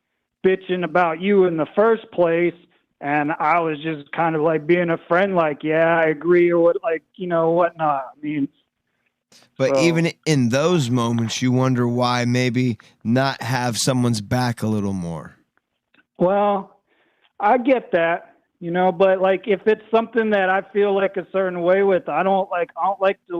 S4: bitching about you in the first place. And I was just kind of like being a friend, like, yeah, I agree, or what, like, you know, whatnot. I mean,
S2: but even in those moments, you wonder why maybe not have someone's back a little more. Well,
S4: I get that, you know, but like, if it's something that I feel like a certain way with, I don't want to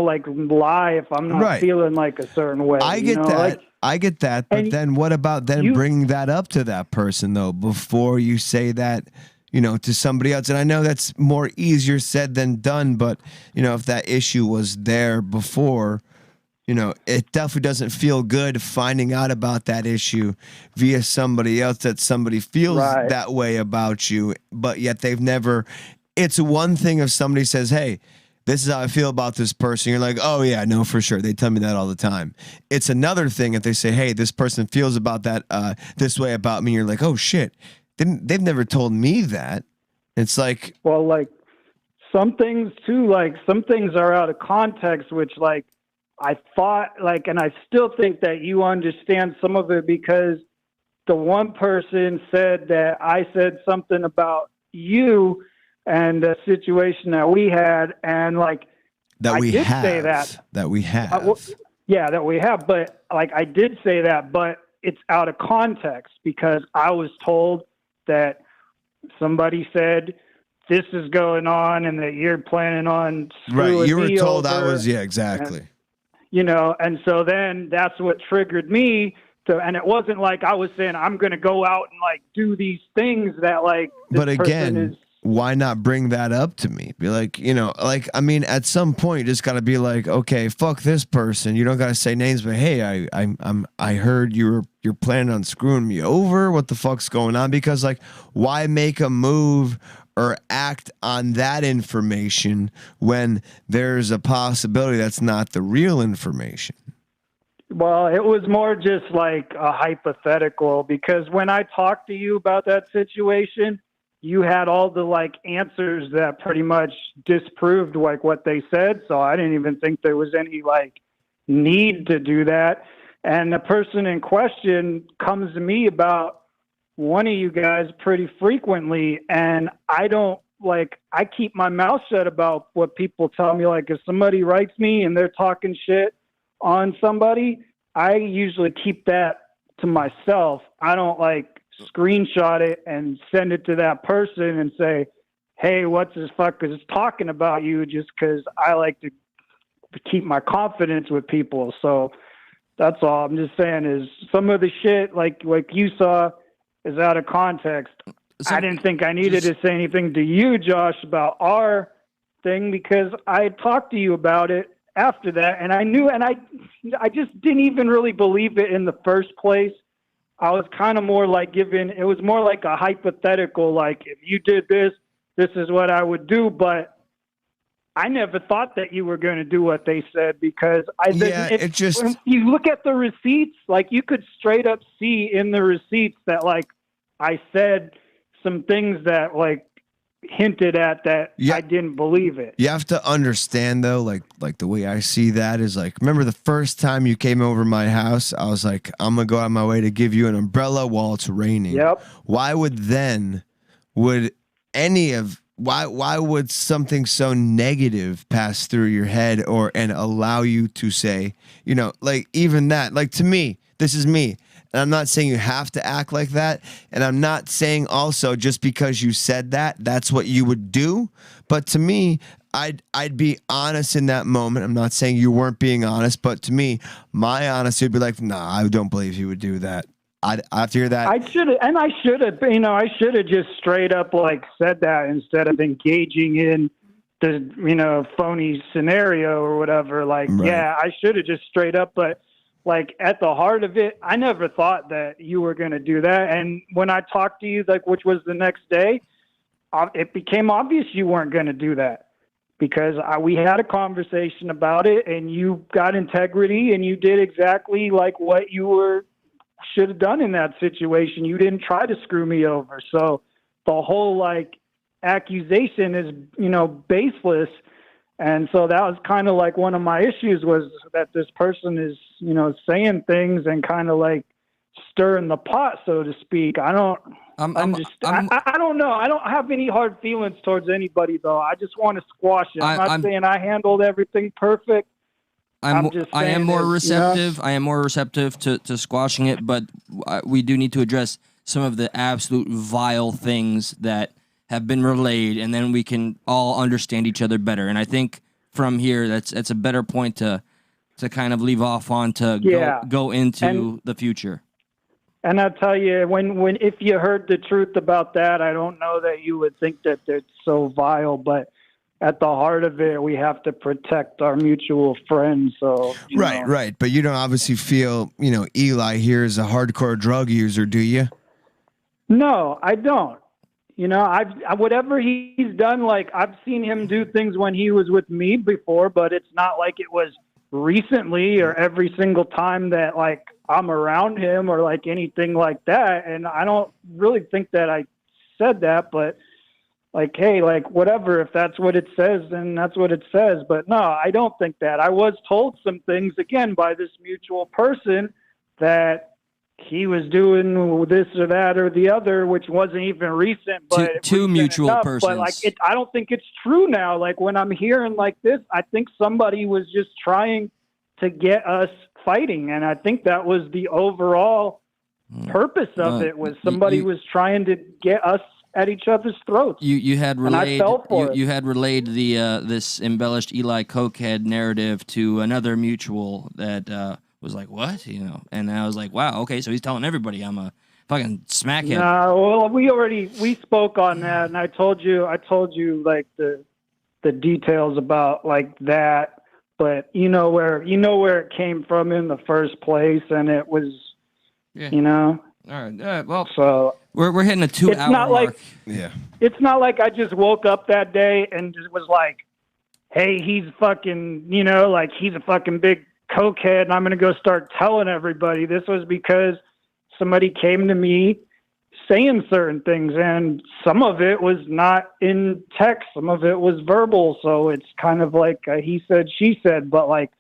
S4: like lie if I'm not feeling like a certain way.
S2: I get that. Like, I get that. But then what about then bringing that up to that person though, before you say that, you know, to somebody else? And I know that's more easier said than done, but you know, if that issue was there before, you know, it definitely doesn't feel good finding out about that issue via somebody else, that somebody feels that way about you, but yet they've never. It's one thing if somebody says, hey, this is how I feel about this person. You're like, oh, yeah, no, for sure. They tell me that all the time. It's another thing if they say, hey, this person feels about that this way about me. You're like, oh, shit. They've never told me that. It's like,
S4: Well, like some things too, like some things are out of context, which like I thought like, and I still think that you understand some of it because the one person said that I said something about you and the situation that we had. And like,
S2: that
S4: I
S2: we
S4: did
S2: have.
S4: say that.
S2: That we have.
S4: Yeah, that we have. But like, I did say that, but it's out of context because I was told that somebody said this is going on and that you're planning on screwing
S2: Right. You were
S4: me
S2: told
S4: over.
S2: I was, yeah, exactly.
S4: And, you know, and so then that's what triggered me to, and it wasn't like I was saying I'm going to go out and like do these things that like this
S2: But again,
S4: person is.
S2: why not bring that up to me? Be like, you know, like, I mean, at some point you just got to be like, okay, fuck this person. You don't got to say names, but hey, I heard you're planning on screwing me over. What the fuck's going on? Because like, why make a move or act on that information when there's a possibility that's not the real information?
S4: Well, it was more just like a hypothetical because when I talked to you about that situation, you had all the like answers that pretty much disproved like what they said. So I didn't even think there was any like need to do that. And the person in question comes to me about one of you guys pretty frequently. And I don't like, I keep my mouth shut about what people tell me. Like if somebody writes me and they're talking shit on somebody, I usually keep that to myself. I don't like screenshot it and send it to that person and say, hey, what's this fucker is talking about you, just because I like to keep my confidence with people. So that's all I'm just saying is some of the shit like you saw is out of context.
S1: So
S4: I didn't think I needed to say anything to you, Josh, about our thing because I talked to you about it after that, and I knew, and I just didn't even really believe it in the first place. I was kind of more like it was more like a hypothetical, like if you did this, this is what I would do, but I never thought that you were going to do what they said because if you look at the receipts, like you could straight up see in the receipts that like I said some things that like hinted at that I didn't believe it.
S2: You have to understand though, like the way I see that is like, remember the first time you came over my house, I was like, I'm gonna go out of my way to give you an umbrella while it's raining.
S4: Yep.
S2: Why would something so negative pass through your head and allow you to say, you know, like even that, like to me, this is me. And I'm not saying you have to act like that. And I'm not saying also just because you said that, that's what you would do. But to me, I'd be honest in that moment. I'm not saying you weren't being honest, but to me, my honesty would be like, nah, I don't believe he would do that. After hear that,
S4: I should have just straight up like said that instead of engaging in the, phony scenario or whatever. Like,
S2: right.
S4: Yeah, I should have just straight up, but like at the heart of it, I never thought that you were going to do that. And when I talked to you, like, which was the next day, it became obvious you weren't going to do that because we had a conversation about it and you got integrity and you did exactly like what you should have done in that situation. You didn't try to screw me over. So the whole like accusation is, baseless. And so that was kind of like one of my issues was that this person is, saying things and kind of like stirring the pot, so to speak. I don't know. I don't have any hard feelings towards anybody though. I just want to squash it. I'm not saying I handled everything perfect. I am
S1: more receptive. I am more receptive to squashing it, but we do need to address some of the absolute vile things that have been relayed, and then we can all understand each other better. And I think from here, that's a better point to kind of leave off on to go into the future.
S4: And I'll tell you, if you heard the truth about that, I don't know that you would think that it's so vile, but at the heart of it, we have to protect our mutual friends. So
S2: right. But you don't obviously feel, Eli here is a hardcore drug user, do you?
S4: No, I don't. Whatever he's done, like I've seen him do things when he was with me before, but it's not like it was recently or every single time that like I'm around him or like anything like that. And I don't really think that I said that, but like, hey, like, whatever, if that's what it says, then that's what it says. But no, I don't think that. I was told some things, again, by this mutual person that he was doing this or that or the other, which wasn't even recent, but
S1: Two
S4: recent
S1: mutual
S4: enough.
S1: persons.
S4: But like, I don't think it's true now. Like, when I'm hearing like this, I think somebody was just trying to get us fighting. And I think that was the overall purpose of it, was somebody was trying to get us at each other's throats.
S1: You had relayed,
S4: and I fell for it.
S1: You had relayed the this embellished Eli Cokehead narrative to another mutual that was like, what? You know, and I was like, wow, okay, so he's telling everybody I'm a fucking smackhead.
S4: No, well, we spoke on that, and I told you like the details about like that, but you know where it came from in the first place, and it was, you know.
S1: All right. Well,
S4: so
S1: we're hitting a 2 hour
S4: not
S1: mark.
S4: It's not like I just woke up that day and just was like, hey, he's fucking, you know, like he's a fucking big cokehead and I'm going to go start telling everybody. This was because somebody came to me saying certain things, and some of it was not in text. Some of it was verbal. So it's kind of like he said, she said, but like,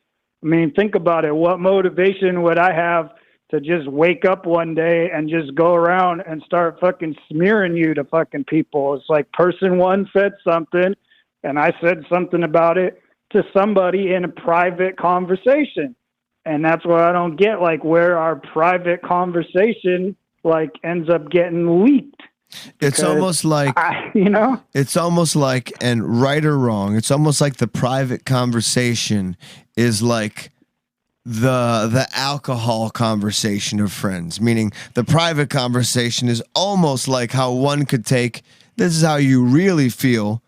S4: I mean, think about it. What motivation would I have to just wake up one day and just go around and start fucking smearing you to fucking people? It's like person one said something and I said something about it to somebody in a private conversation. And that's what I don't get, like where our private conversation like ends up getting leaked.
S2: It's almost like,
S4: you know,
S2: it's almost like, and right or wrong, it's almost like the private conversation is like the alcohol conversation of friends, meaning the private conversation is almost like how one could take, this is how you really feel,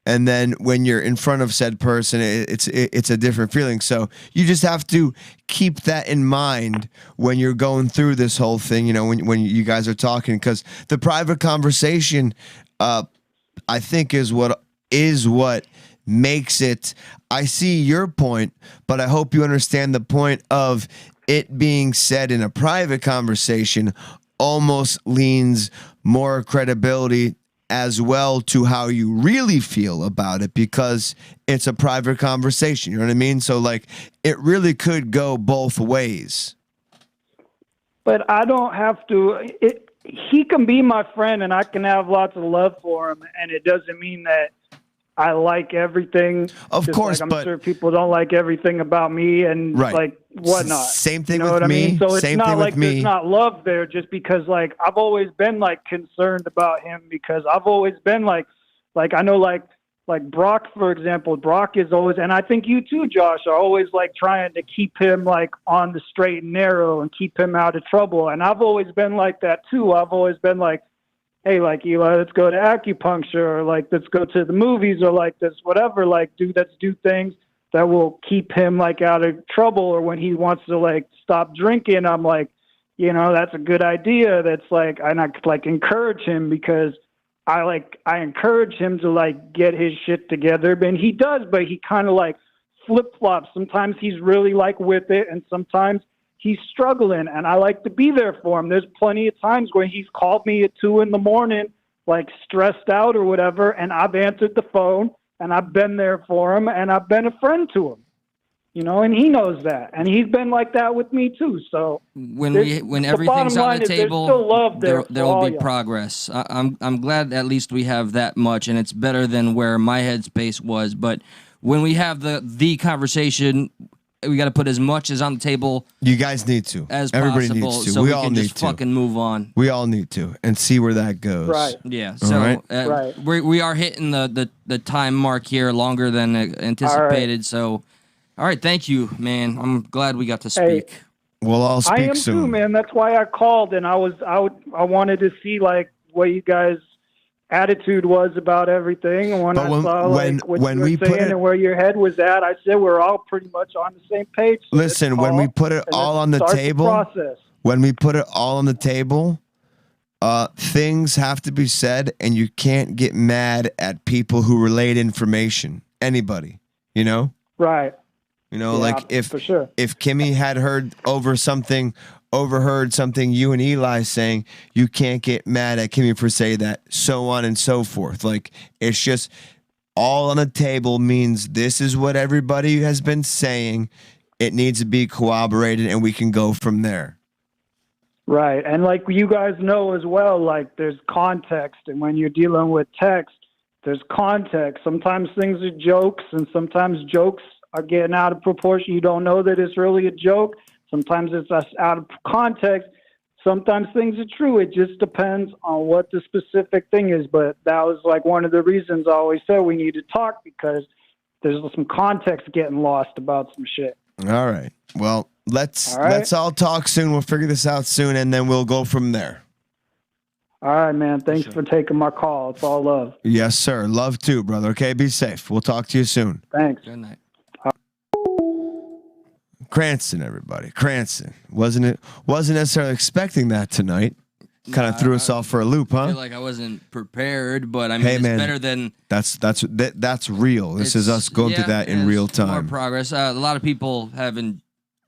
S2: and then when you're in front of said person, it's a different feeling. So you just have to keep that in mind when you're going through this whole thing, you know, when you guys are talking, because the private conversation, I think is what makes it. I see your point, but I hope you understand the point of it being said in a private conversation almost leans more credibility as well to how you really feel about it, because it's a private conversation. You know what I mean? So like it really could go both ways.
S4: But I don't have to. He can be my friend and I can have lots of love for him, and it doesn't mean that I like everything.
S2: Of course,
S4: like I'm
S2: but
S4: sure people don't like everything about me and
S2: right.
S4: like whatnot.
S2: Same thing
S4: you know
S2: with
S4: what
S2: me.
S4: I mean? So it's
S2: Same
S4: not
S2: thing
S4: like
S2: with me.
S4: there's not love there, just because like I've always been like concerned about him, because I've always been like I know like Brock, for example. Brock is always, and I think you too, Josh, are always like trying to keep him like on the straight and narrow and keep him out of trouble. And I've always been like that too. I've always been like, hey, like, Eli, let's go to acupuncture, or like, let's go to the movies, or like this, whatever, like, let's do things that will keep him like out of trouble. Or when he wants to like stop drinking, I'm like, you know, that's a good idea. That's like, and I like encourage him, because I encourage him to like get his shit together. And he does, but he kind of like flip flops. Sometimes he's really like with it, and sometimes he's struggling, and I like to be there for him. There's plenty of times where he's called me at 2 a.m, like stressed out or whatever, and I've answered the phone, and I've been there for him, and I've been a friend to him, you know, and he knows that, and he's been like that with me too. So
S1: when everything's on the table,
S4: still love there
S1: will be progress. I'm glad at least we have that much, and it's better than where my headspace was. But when we have the conversation, we got to put as much as on the table.
S2: You guys need to.
S1: As
S2: everybody
S1: possible,
S2: needs to.
S1: so
S2: we
S1: we
S2: all
S1: can
S2: need
S1: just
S2: to.
S1: fucking move on.
S2: We all need to, and see where that goes.
S4: Right.
S1: Yeah. So
S2: right.
S1: we are hitting the time mark here, longer than anticipated.
S4: All right.
S1: So, all right. Thank you, man. I'm glad we got to speak.
S4: Hey,
S2: We'll all speak
S4: I am
S2: soon.
S4: too, man. That's why I called, and I wanted to see like what you guys' attitude was about everything. And when I saw like what you were saying and where your head was at, I said we're all pretty much on the same page. So
S2: listen, when we put it all on the table, when we put it all on the table, things have to be said, and you can't get mad at people who relate information. Anybody, you know?
S4: Right.
S2: You know,
S4: yeah,
S2: like if
S4: for sure.
S2: if Kimmy had heard over something overheard something you and Eli saying, you can't get mad at Kimmy for saying that, so on and so forth. Like, it's just all on the table means this is what everybody has been saying. It needs to be corroborated, and we can go from there.
S4: Right. And like you guys know as well, like there's context. And when you're dealing with text, there's context. Sometimes things are jokes, and sometimes jokes are getting out of proportion. You don't know that it's really a joke. Sometimes it's out of context. Sometimes things are true. It just depends on what the specific thing is. But that was like one of the reasons I always said we need to talk, because there's some context getting lost about some shit.
S2: All right. Well, let's all talk soon. We'll figure this out soon, and then we'll go from there.
S4: All right, man. Thanks for taking my call. It's all love.
S2: Yes, sir. Love too, brother. Okay, be safe. We'll talk to you soon.
S4: Thanks.
S1: Good night.
S2: Cranston, everybody. Cranston. Wasn't necessarily expecting that tonight. Kind of threw us off for a loop,
S1: I
S2: huh?
S1: feel like I wasn't prepared, but I mean,
S2: Hey,
S1: it's
S2: man,
S1: better than
S2: that's real. This is us going through that in real time.
S1: More progress. A lot of people having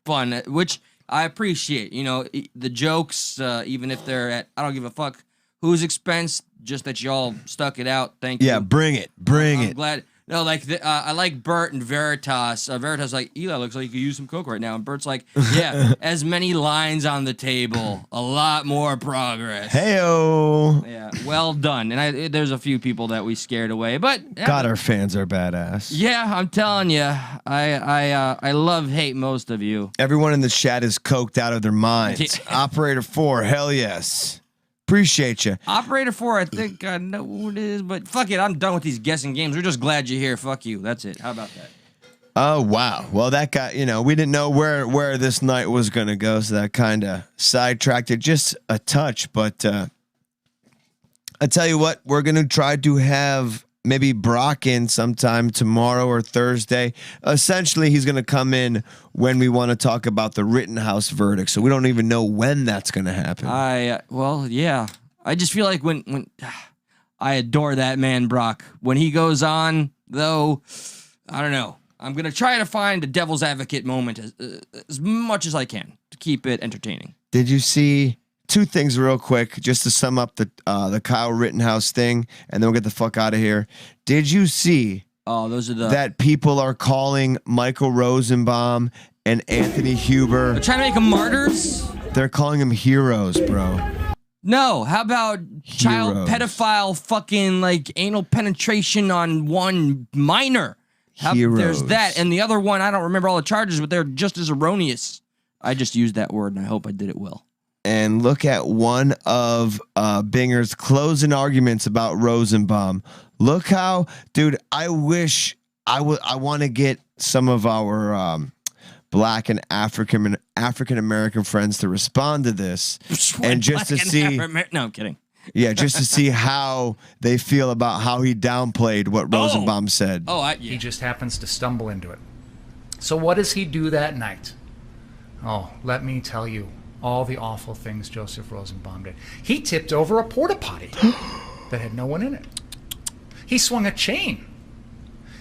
S1: fun, which I appreciate. You know, the jokes, even if they're at, I don't give a fuck whose expense, just that y'all stuck it out. Thank you.
S2: Yeah, bring it. Bring
S1: I'm
S2: it.
S1: glad. No, like I like Bert and Veritas. Veritas like, Eli looks like you could use some coke right now, and Bert's like, yeah, as many lines on the table, a lot more progress.
S2: Heyo.
S1: Yeah, well done. And there's a few people that we scared away, but yeah,
S2: God, our fans are badass.
S1: yeah, I'm telling you, I love hate most of you.
S2: Everyone in the chat is coked out of their minds. Operator 4, hell yes. Appreciate you.
S1: Operator 4, I think I know who it is, but fuck it, I'm done with these guessing games. We're just glad you're here. Fuck you. That's it. How about that?
S2: Oh, wow. Well, that got, we didn't know where this night was going to go, so that kind of sidetracked it just a touch. But I tell you what, we're going to try to have maybe Brock in sometime tomorrow or Thursday. Essentially, he's going to come in when we want to talk about the Rittenhouse verdict. So we don't even know when that's going to happen.
S1: Well, yeah. I just feel like when I adore that man, Brock. When he goes on, though, I don't know. I'm going to try to find a devil's advocate moment as much as I can to keep it entertaining.
S2: Did you see... Two things real quick, just to sum up the Kyle Rittenhouse thing, and then we'll get the fuck out of here. Did you see
S1: those are
S2: that people are calling Michael Rosenbaum and Anthony Huber?
S1: They're trying to make them martyrs?
S2: They're calling them heroes, bro.
S1: No, how about child pedophile fucking like anal penetration on one minor?
S2: Heroes.
S1: There's that, and the other one, I don't remember all the charges, but they're just as erroneous. I just used that word, and I hope I did it well.
S2: And look at one of Binger's closing arguments about Rosenbaum. Look how, dude, I wish I want to get some of our Black and African American friends to respond to this, and just to see.
S1: No, I'm kidding.
S2: Yeah, just to see how they feel about how he downplayed what Rosenbaum said.
S5: He just happens to stumble into it. So what does he do that night? Oh, let me tell you. All the awful things Joseph Rosenbaum did. He tipped over a porta potty that had no one in it. He swung a chain.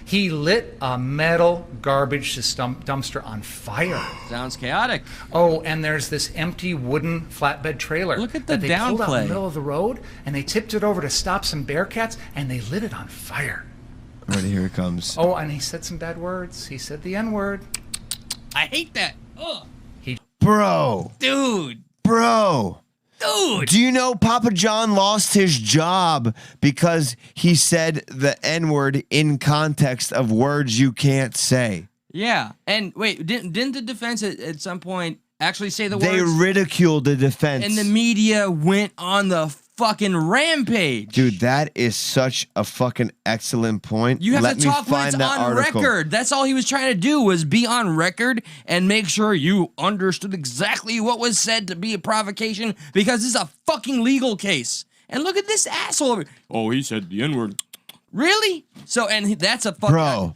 S5: He lit a metal garbage dumpster on fire.
S1: Sounds chaotic.
S5: Oh, and there's this empty wooden flatbed trailer.
S1: Look at the
S5: that they pulled out in
S1: downplay.
S5: the middle of the road, and they tipped it over to stop some bearcats, and they lit it on fire.
S2: Ready, here it comes.
S5: Oh, and he said some bad words. He said the N-word.
S1: I hate that. Ugh.
S2: Bro.
S1: Dude.
S2: Do you know Papa John lost his job because he said the N-word in context of words you can't say?
S1: Yeah. And wait, didn't the defense at some point actually say the
S2: They
S1: words?
S2: ridiculed the defense.
S1: And the media went on the fucking rampage.
S2: Dude, that is such a fucking excellent point.
S1: You have
S2: Let
S1: to talk
S2: me
S1: when
S2: find
S1: it's
S2: that
S1: on
S2: article.
S1: record. That's all he was trying to do, was be on record and make sure you understood exactly what was said to be a provocation, because this is a fucking legal case. And look at this asshole over. Oh, he said the N-word. Really? So, and that's a fucking...
S2: Bro,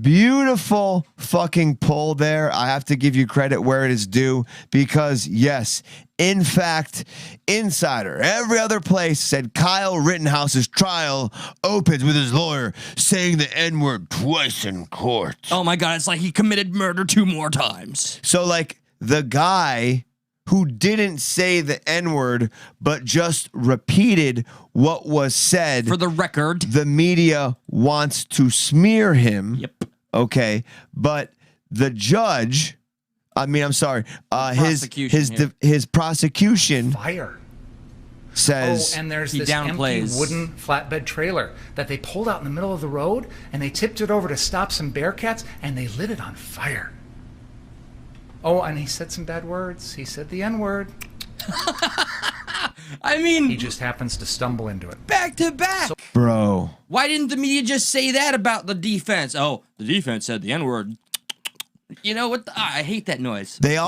S2: beautiful fucking pull there. I have to give you credit where it is due, because yes, in fact, Insider, every other place, said Kyle Rittenhouse's trial opens with his lawyer saying the N-word twice in court.
S1: Oh my God, it's like he committed murder 2 more times.
S2: So like the guy who didn't say the N-word, but just repeated what was said.
S1: For the record.
S2: The media wants to smear him.
S1: Yep.
S2: Okay. But the judge, his prosecution
S5: Fire.
S2: says
S5: And there's
S1: he
S5: this empty
S1: downplays.
S5: wooden flatbed trailer that they pulled out in the middle of the road, and they tipped it over to stop some Bearcats, and they lit it on fire. Oh, and he said some bad words. He said the N-word.
S1: I mean,
S5: He just happens to stumble into it.
S1: back to back.
S2: bro.
S1: Why didn't the media just say that about the defense? Oh, the defense said the N-word. You know what? I hate that noise.
S2: They're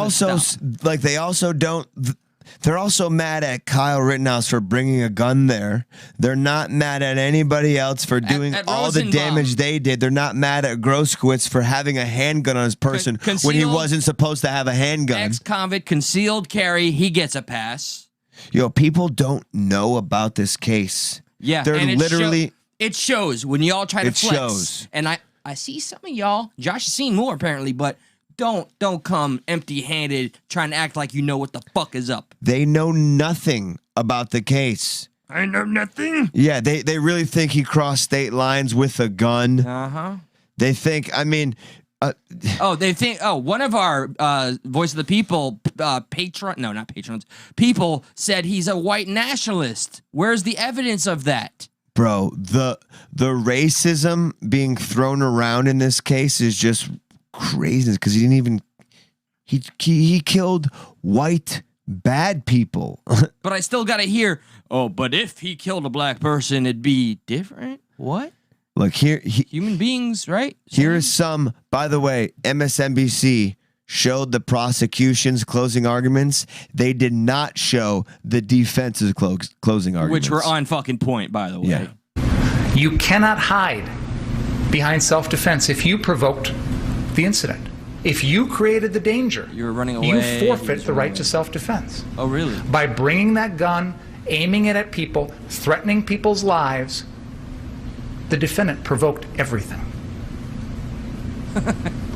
S2: also mad at Kyle Rittenhouse for bringing a gun there. They're not mad at anybody else for doing
S1: at
S2: all the
S1: Rosenbaum.
S2: damage they did. They're not mad at Groskowitz for having a handgun on his person when he
S1: concealed-
S2: wasn't supposed to have a handgun.
S1: Ex-convict, concealed carry, he gets a pass.
S2: Yo, people don't know about this case.
S1: Yeah,
S2: They're
S1: and
S2: literally...
S1: it shows when y'all try to
S2: It
S1: flex.
S2: shows.
S1: And I see some of y'all. Josh has seen more apparently, but don't come empty-handed trying to act like you know what the fuck is up.
S2: They know nothing about the case.
S1: I know nothing.
S2: Yeah, they really think he crossed state lines with a gun.
S1: Uh-huh.
S2: They think,
S1: They think, one of our Voice of the People people said he's a white nationalist. Where's the evidence of that?
S2: bro, the racism being thrown around in this case is just crazy because he didn't even he killed white bad people.
S1: But I still gotta hear, but if he killed a black person, it'd be different. What?
S2: Look here,
S1: Human beings, right?
S2: here is some. By the way, MSNBC showed the prosecution's closing arguments. They did not show the defense's closing arguments,
S1: Which were on fucking point, by the way.
S2: Yeah.
S5: You cannot hide behind self-defense if you provoked the incident. If you created the danger,
S1: You were running away.
S5: you
S1: He
S5: forfeit
S1: was
S5: the right
S1: running
S5: to
S1: away.
S5: self-defense.
S1: Oh, really?
S5: By bringing that gun, aiming it at people, threatening people's lives, the defendant provoked everything.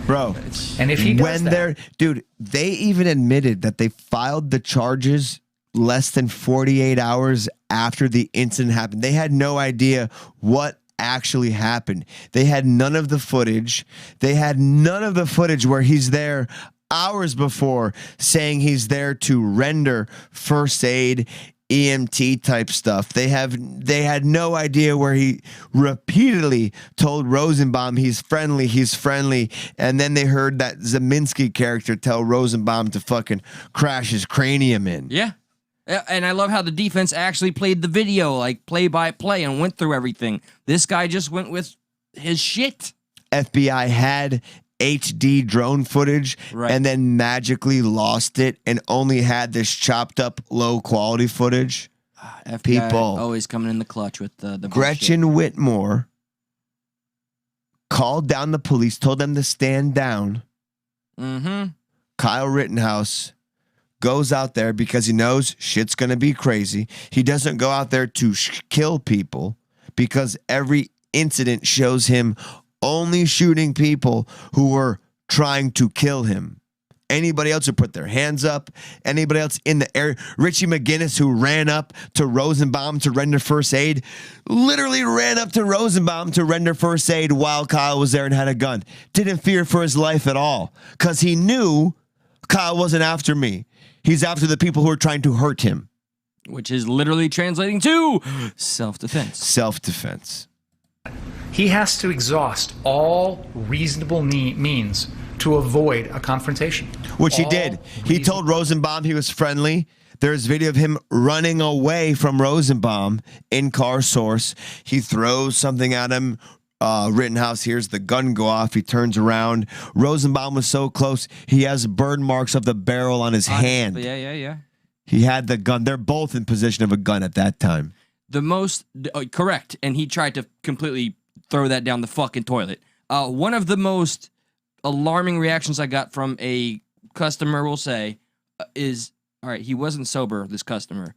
S2: bro.
S5: And if he does
S2: When
S5: that,
S2: dude, they even admitted that they filed the charges less than 48 hours after the incident happened. They had no idea what actually happened. They had none of the footage. They had none of the footage where he's there hours before saying he's there to render first aid, EMT type stuff. They had no idea where he repeatedly told Rosenbaum he's friendly, and then they heard that Zeminski character tell Rosenbaum to fucking crash his cranium in.
S1: Yeah. And I love how the defense actually played the video, like play by play, and went through everything. This guy just went with his shit.
S2: FBI had HD drone footage
S1: Right.
S2: and then magically lost it and only had this chopped up low quality footage.
S1: FBI
S2: People.
S1: always coming in the clutch with the
S2: Gretchen Whitmore called down the police, told them to stand down.
S1: Mm-hmm.
S2: Kyle Rittenhouse goes out there because he knows shit's going to be crazy. He doesn't go out there to kill people because every incident shows him only shooting people who were trying to kill him. Anybody else who put their hands up, anybody else in the air, Richie McGinnis who ran up to Rosenbaum to render first aid, literally ran up to Rosenbaum to render first aid while Kyle was there and had a gun. Didn't fear for his life at all because he knew Kyle wasn't after me. He's after the people who are trying to hurt him.
S1: Which is literally translating to self-defense.
S2: Self-defense.
S5: he has to exhaust all reasonable means to avoid a confrontation.
S2: Which he did. He told Rosenbaum he was friendly. There's video of him running away from Rosenbaum in car source. He throws something at him. Rittenhouse hears the gun go off. He turns around. Rosenbaum was so close. He has burn marks of the barrel on his hand.
S1: Yeah.
S2: He had the gun. They're both in possession of a gun at that time.
S1: Correct. And he tried to completely throw that down the fucking toilet. One of the most alarming reactions I got from a customer, we'll say, is, all right, he wasn't sober, this customer.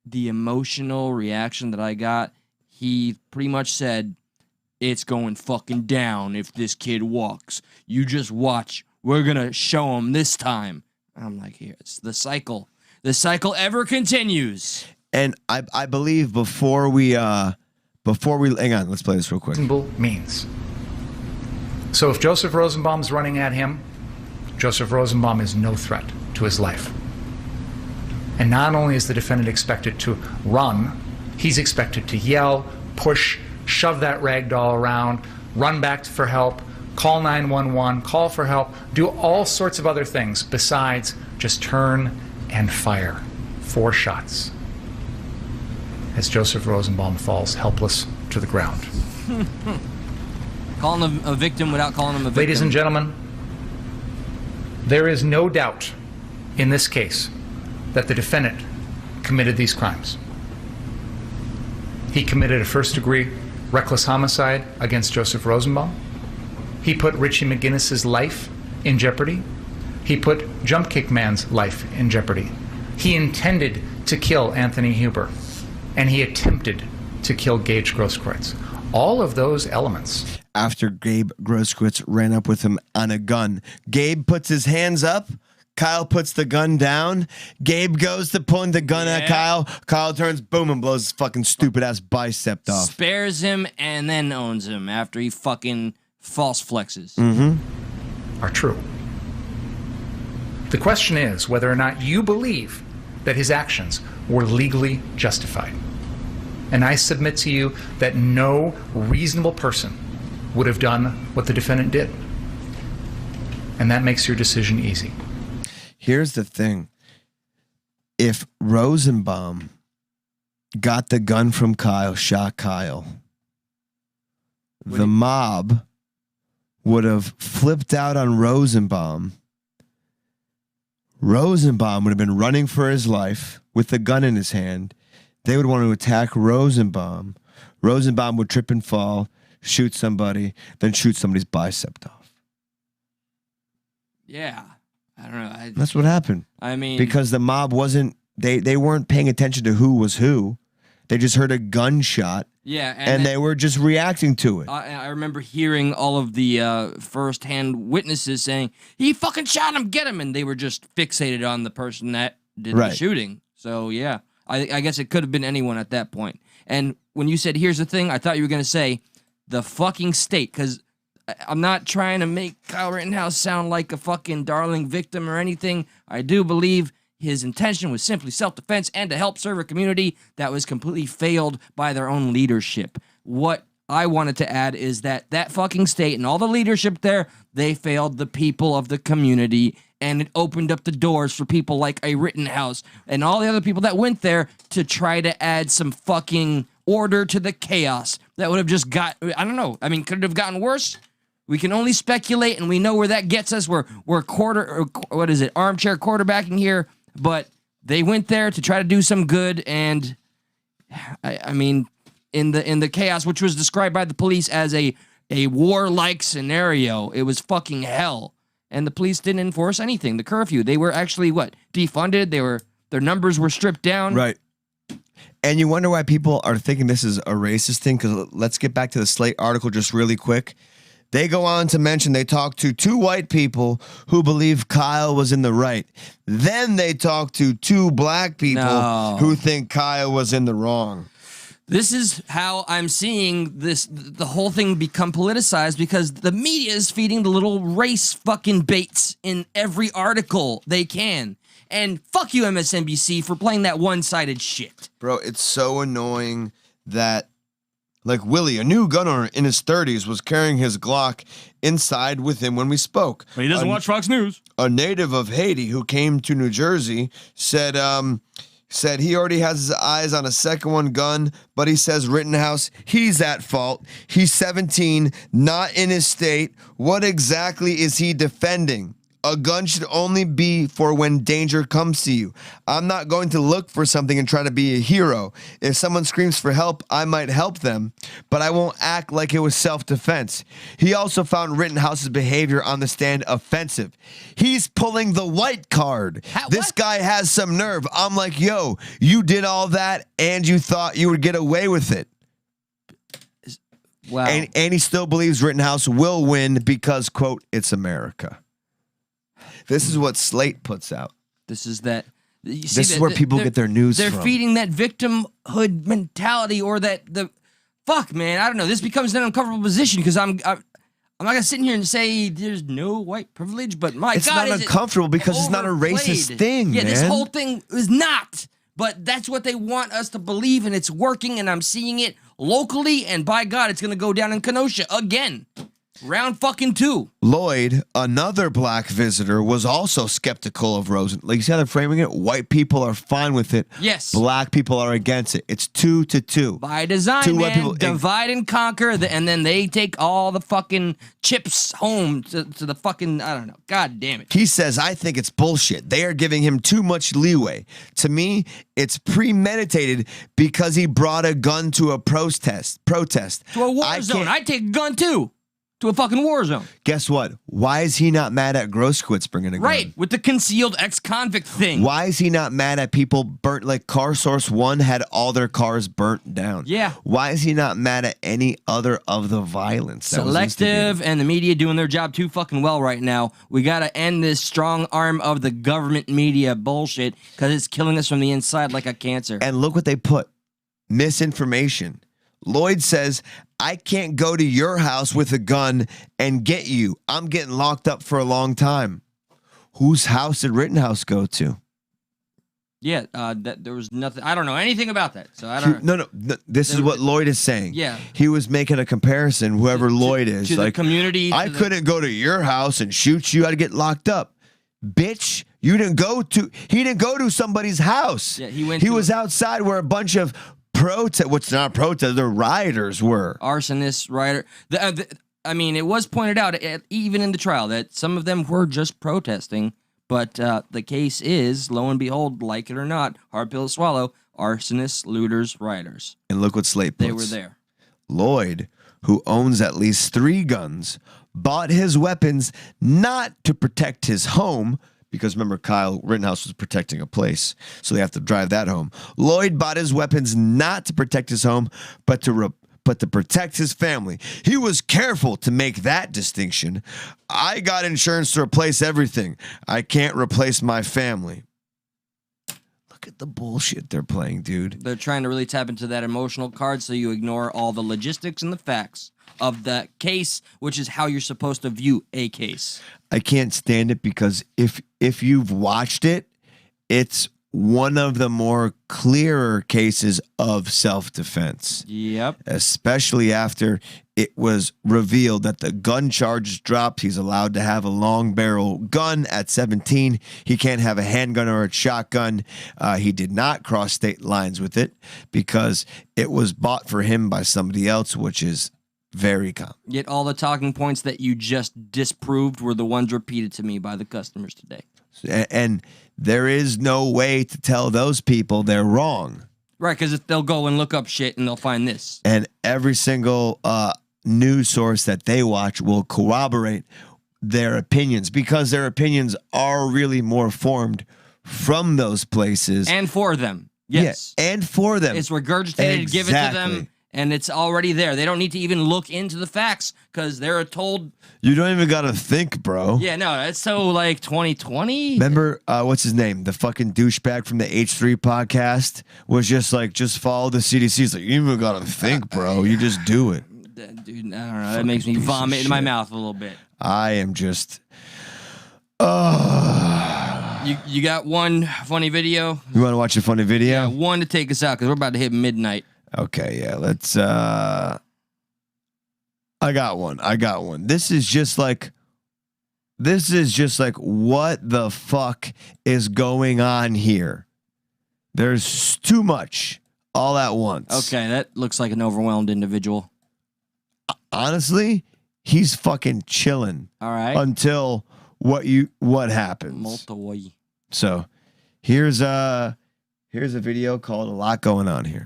S1: The emotional reaction that I got, he pretty much said, it's going fucking down if this kid walks. You just watch. We're going to show him this time. I'm like, here, it's the cycle. The cycle ever continues.
S2: And I believe before we hang on, let's play this real quick.
S5: Means. So if Joseph Rosenbaum's running at him, Joseph Rosenbaum is no threat to his life. And not only is the defendant expected to run, he's expected to yell, push, shove that rag doll around, run back for help, call 911, call for help, do all sorts of other things besides just turn and fire 4 shots as Joseph Rosenbaum falls helpless to the ground.
S1: Calling him a victim without calling him a victim.
S5: Ladies and gentlemen, there is no doubt in this case that the defendant committed these crimes. He committed a first-degree reckless homicide against Joseph Rosenbaum. He put Richie McGinnis's life in jeopardy. He put Jump Kick Man's life in jeopardy. He intended to kill Anthony Huber, and he attempted to kill Gage Grosskreutz. All of those elements.
S2: After Gabe Grosskreutz ran up with him on a gun, Gabe puts his hands up. Kyle puts the gun down. Gabe goes to pulling the gun at Kyle. Kyle turns, boom, and blows his fucking stupid ass bicep off.
S1: Spares him and then owns him after he fucking false flexes.
S5: Are true. The question is whether or not you believe that his actions were legally justified. And I submit to you that no reasonable person would have done what the defendant did. And that makes your decision easy.
S2: Here's the thing. If Rosenbaum got the gun from Kyle, shot Kyle, the mob would have flipped out on Rosenbaum. Rosenbaum would have been running for his life with the gun in his hand. They would want to attack Rosenbaum. Rosenbaum would trip and fall, shoot somebody, then shoot somebody's bicep off.
S1: Yeah. I don't know.
S2: That's what happened.
S1: I mean,
S2: because the mob wasn't, they weren't paying attention to who was who. They just heard a gunshot.
S1: Yeah.
S2: And they were just reacting to it.
S1: I remember hearing all of the first-hand witnesses saying, he fucking shot him, get him. And they were just fixated on the person that did the shooting. So, yeah. I guess it could have been anyone at that point. And when you said, here's the thing, I thought you were going to say the fucking state, because I'm not trying to make Kyle Rittenhouse sound like a fucking darling victim or anything. I do believe his intention was simply self-defense and to help serve a community that was completely failed by their own leadership. What I wanted to add is that fucking state and all the leadership there, they failed the people of the community, and it opened up the doors for people like a Rittenhouse and all the other people that went there to try to add some fucking order to the chaos that would have just got, I don't know. I mean, could it have gotten worse? We can only speculate, and we know where that gets us. We're armchair quarterbacking here, but they went there to try to do some good, and I mean, in the chaos, which was described by the police as a war-like scenario, it was fucking hell, and the police didn't enforce anything. The curfew, they were actually defunded. Their numbers were stripped down.
S2: Right. And you wonder why people are thinking this is a racist thing. Because let's get back to the Slate article just really quick. They go on to mention they talked to 2 white people who believe Kyle was in the right. Then they talked to 2 black people who think Kyle was in the wrong.
S1: This is how I'm seeing the whole thing become politicized, because the media is feeding the little race fucking baits in every article they can. And fuck you, MSNBC, for playing that one-sided shit.
S2: Bro, it's so annoying that, like, Willie, a new gun owner in his 30s, was carrying his Glock inside with him when we spoke.
S1: But he doesn't watch Fox News.
S2: A native of Haiti who came to New Jersey said he already has his eyes on a second gun, but he says Rittenhouse, he's at fault. He's 17, not in his state. What exactly is he defending? A gun should only be for when danger comes to you. I'm not going to look for something and try to be a hero. If someone screams for help, I might help them, but I won't act like it was self-defense. He also found Rittenhouse's behavior on the stand offensive. He's pulling the white card. This guy has some nerve. I'm like, yo, you did all that and you thought you would get away with it.
S1: Wow.
S2: And he still believes Rittenhouse will win because, quote, it's America. This is what Slate puts out.
S1: This is that.
S2: This is where people get their news
S1: They're
S2: from.
S1: feeding that victimhood mentality, or fuck, man. I don't know. This becomes an uncomfortable position because I'm not gonna sit in here and say there's no white privilege, but
S2: it's
S1: God,
S2: not uncomfortable because it's not a racist thing.
S1: Yeah,
S2: man.
S1: this whole thing is not. But that's what they want us to believe, and it's working, and I'm seeing it locally, and by God, it's gonna go down in Kenosha again. Round fucking 2.
S2: Lloyd, another black visitor, was also skeptical of Rosen. Like you see how they're framing it? White people are fine with it.
S1: Yes.
S2: Black people are against it. It's 2-2.
S1: By design,
S2: Two white
S1: man.
S2: people-
S1: Divide and conquer, and then they take all the fucking chips home to the fucking, I don't know. God damn it.
S2: He says, I think it's bullshit. They are giving him too much leeway. To me, it's premeditated because he brought a gun to a protest.
S1: To a war zone. I'd take a gun, too. To a fucking war zone.
S2: Guess what? Why is he not mad at Grosskreutz bringing a gun?
S1: Right, with the concealed ex-convict thing.
S2: Why is he not mad at people burnt, like Car Source 1 had all their cars burnt down?
S1: Yeah.
S2: Why is he not mad at any other of the violence that was
S1: Selective,
S2: instigated?
S1: and the media doing their job too fucking well right now. We gotta end this strong arm of the government media bullshit because it's killing us from the inside like a cancer.
S2: And look what they put. Misinformation. Lloyd says, I can't go to your house with a gun and get you. I'm getting locked up for a long time. Whose house did Rittenhouse go to?
S1: Yeah, there was nothing. I don't know anything about that, so I don't.
S2: No. This is what Lloyd is saying.
S1: Yeah.
S2: He was making a comparison. Whoever Lloyd is,
S1: to
S2: like
S1: the community.
S2: I couldn't go to your house and shoot you. I'd get locked up, bitch. You didn't go to. He didn't go to somebody's house.
S1: Yeah, he went.
S2: He
S1: to
S2: was outside where a bunch of what's not protest, the rioters were.
S1: Arsonists, rioter. I mean, it was pointed out even in the trial that some of them were just protesting. But the case is, lo and behold, like it or not, hard pill to swallow, arsonists, looters, rioters.
S2: And look what Slate puts.
S1: They were there.
S2: Lloyd, who owns at least 3 guns, bought his weapons not to protect his home, because remember, Kyle Rittenhouse was protecting a place, so they have to drive that home. Lloyd bought his weapons not to protect his home, but to protect his family. He was careful to make that distinction. I got insurance to replace everything. I can't replace my family. Look at the bullshit they're playing, dude.
S1: They're trying to really tap into that emotional card so you ignore all the logistics and the facts of the case, which is how you're supposed to view a case.
S2: I can't stand it because if you've watched it, it's one of the more clearer cases of self-defense.
S1: Yep.
S2: Especially after it was revealed that the gun charge dropped. He's allowed to have a long barrel gun at 17. He can't have a handgun or a shotgun. He did not cross state lines with it because it was bought for him by somebody else, which is very common.
S1: Yet all the talking points that you just disproved were the ones repeated to me by the customers today.
S2: And there is no way to tell those people they're wrong.
S1: Right, because they'll go and look up shit and they'll find this.
S2: And every single news source that they watch will corroborate their opinions because their opinions are really more formed from those places.
S1: And for them. Yes.
S2: Yeah, and for them.
S1: It's regurgitated, give it to them, and it's already there. They don't need to even look into the facts because they're told.
S2: You don't even got to think, bro.
S1: Yeah, no, it's so like 2020.
S2: Remember, what's his name? The fucking douchebag from the H3 podcast was just like, just follow the CDC. It's like, you even got to think, bro. You just do it.
S1: Dude, I don't know. That makes me vomit in my mouth a little bit.
S2: I am just.
S1: You got one funny video?
S2: You want to watch a funny video?
S1: Yeah, one to take us out because we're about to hit midnight.
S2: Okay, yeah, let's I got one. This is just like what the fuck is going on here? There's too much all at once.
S1: Okay, that looks like an overwhelmed individual.
S2: Honestly, he's fucking chilling.
S1: All right.
S2: Until what happens. So, here's a video called "A Lot Going On Here."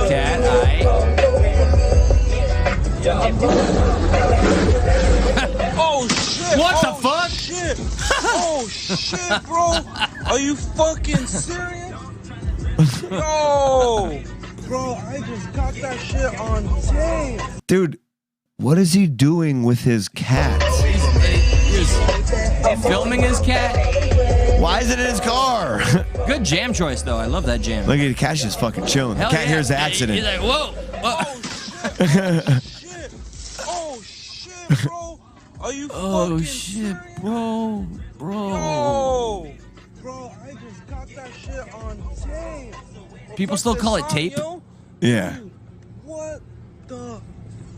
S1: Cat eye.
S6: Oh shit!
S1: What the fuck?
S6: Shit. Oh shit, bro! Are you fucking serious? Yo, bro, I just got that shit on tape.
S2: Dude, What is he doing with his cat?
S1: He's filming his cat.
S2: Why is it in his car?
S1: Good jam choice, though. I love that jam.
S2: Look at the cat's just fucking chilling. The
S1: Hell
S2: cat
S1: yeah.
S2: hears the accident.
S1: He's like, whoa.
S6: Shit. Oh shit, bro. Are you
S1: Oh,
S6: fucking
S1: shit,
S6: serious?
S1: bro.
S6: Yo. Bro, I just got that shit on tape.
S1: People still call it tape.
S6: Yo?
S2: Yeah.
S6: Dude, what the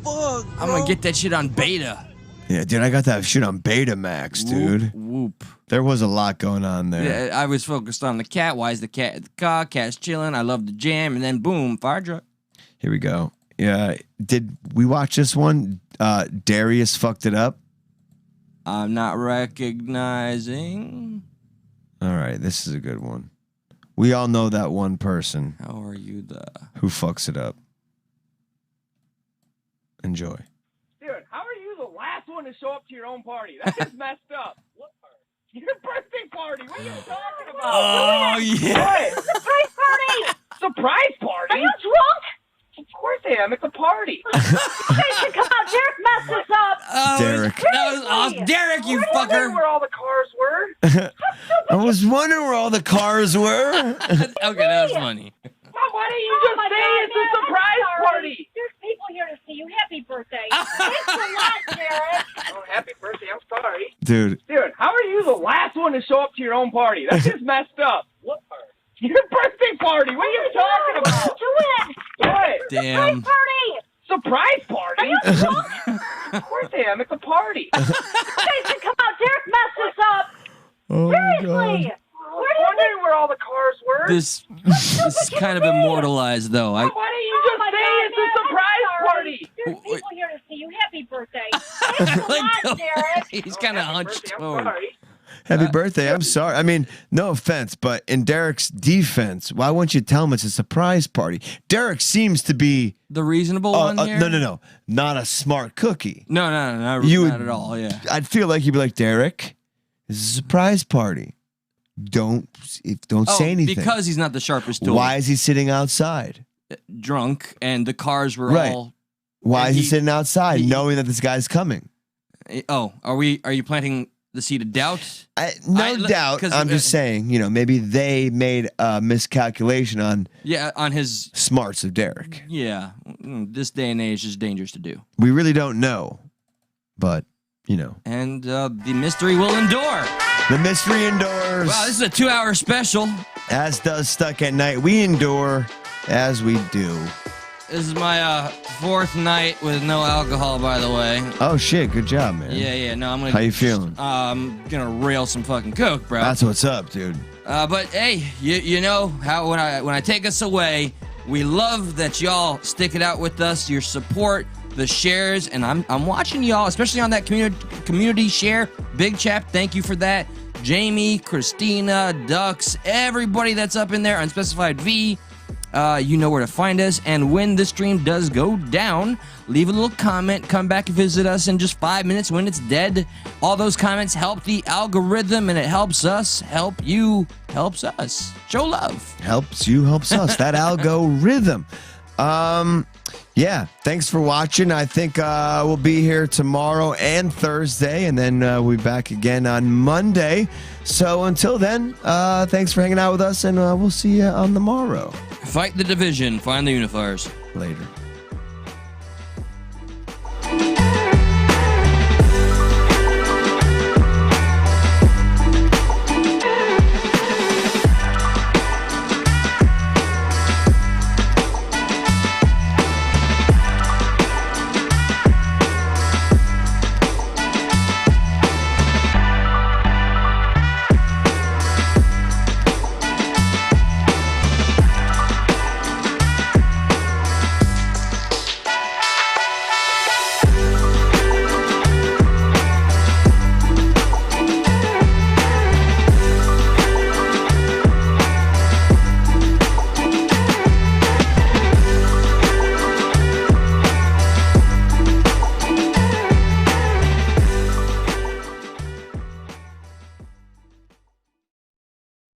S6: fuck,
S1: I'm going to get that shit on beta.
S2: Yeah, dude, I got that shit on Betamax, dude.
S1: Whoop.
S2: There was a lot going on there.
S1: Yeah, I was focused on the cat. Why is the cat at the car? Cat's chilling. I love the jam. And then, boom, fire truck.
S2: Here we go. Yeah, did we watch this one? Darius fucked it up.
S1: I'm not recognizing.
S2: All right, this is a good one. We all know that one person
S1: How are you,
S2: who fucks it up. Enjoy.
S7: Dude, how are you the last one to show up to your own party? That's just messed up. What party? Your birthday party. What are you talking about?
S1: Oh, yeah.
S7: What? Surprise party. Surprise party?
S3: Are you drunk?
S7: Of course I am. It's a party.
S3: They should come out. Derek messed this up.
S1: Oh,
S2: Derek.
S1: That was awesome. Derek, you
S7: Wondering
S1: fucker.
S7: where all the cars were.
S2: I was wondering where all the cars were.
S1: Okay, that was funny.
S7: Well, why don't you just say it's a surprise party?
S3: There's people here to see you. Happy birthday. Thanks a lot, Derek.
S7: Oh, happy birthday. I'm sorry.
S2: Dude,
S7: Dude, how are you the last one to show up to your own party? That's just messed up. What party? Your birthday party. What are you talking about?
S3: Do it.
S7: What?
S1: Damn.
S3: Party.
S7: Surprise party? Of course I am. It's a party.
S3: They should come out. Derek messed this up.
S2: oh my
S3: Seriously.
S2: God.
S7: Wondering where all the cars were.
S1: This is kind of immortalized, though.
S7: Why don't you just say it's a surprise party?
S3: There's people here to see you. Happy birthday.
S1: Like,
S3: Derek.
S1: he's kind of
S7: Happy
S1: hunched
S7: birthday, I'm
S1: forward.
S7: sorry.
S2: Happy birthday. I'm sorry. I mean, no offense, but in Derek's defense, why won't you tell him it's a surprise party? Derek seems to be
S1: The reasonable one here?
S2: no. Not a smart cookie.
S1: No,
S2: You
S1: not
S2: would-
S1: at all, yeah.
S2: I'd feel like you'd be like, Derek, this is a surprise party. Don't say anything.
S1: Because he's not the sharpest tool.
S2: Why is he sitting outside?
S1: Drunk, and the cars were
S2: Right.
S1: all...
S2: Why
S1: And
S2: is he
S1: he-
S2: sitting outside
S1: he-
S2: knowing that this guy's coming?
S1: Oh, are you planting the seed of doubt?
S2: No doubt.
S1: 'cause,
S2: I'm just saying, maybe they made a miscalculation on
S1: Yeah, on his...
S2: smarts of Derek.
S1: Yeah, this day and age is dangerous to do.
S2: We really don't know, but,
S1: And the mystery will endure.
S2: the mystery endures.
S1: Wow, this is a 2-hour special.
S2: As does Stuck at Night. We endure as we do.
S1: This is my fourth night with no alcohol, by the way.
S2: Oh, shit. Good job, man.
S1: Yeah, no, I'm gonna...
S2: How you feeling?
S1: I'm gonna rail some fucking coke, bro.
S2: That's what's up, dude.
S1: But hey, you know how when I take us away, we love that y'all stick it out with us. Your support, the shares, and I'm watching y'all, especially on that community share. Big chap, thank you for that. Jamie, Christina, Dux, everybody that's up in there, Unspecified V. You know where to find us. And when the stream does go down, leave a little comment. Come back and visit us in just 5 minutes when it's dead. All those comments help the algorithm, and it helps us, help you, helps us. Show love.
S2: Helps you, helps us. That algorithm. Yeah, thanks for watching. I think we'll be here tomorrow and Thursday, and then we'll be back again on Monday. So until then, thanks for hanging out with us, and we'll see you on the morrow.
S1: Fight the division. Find the unifiers.
S2: Later.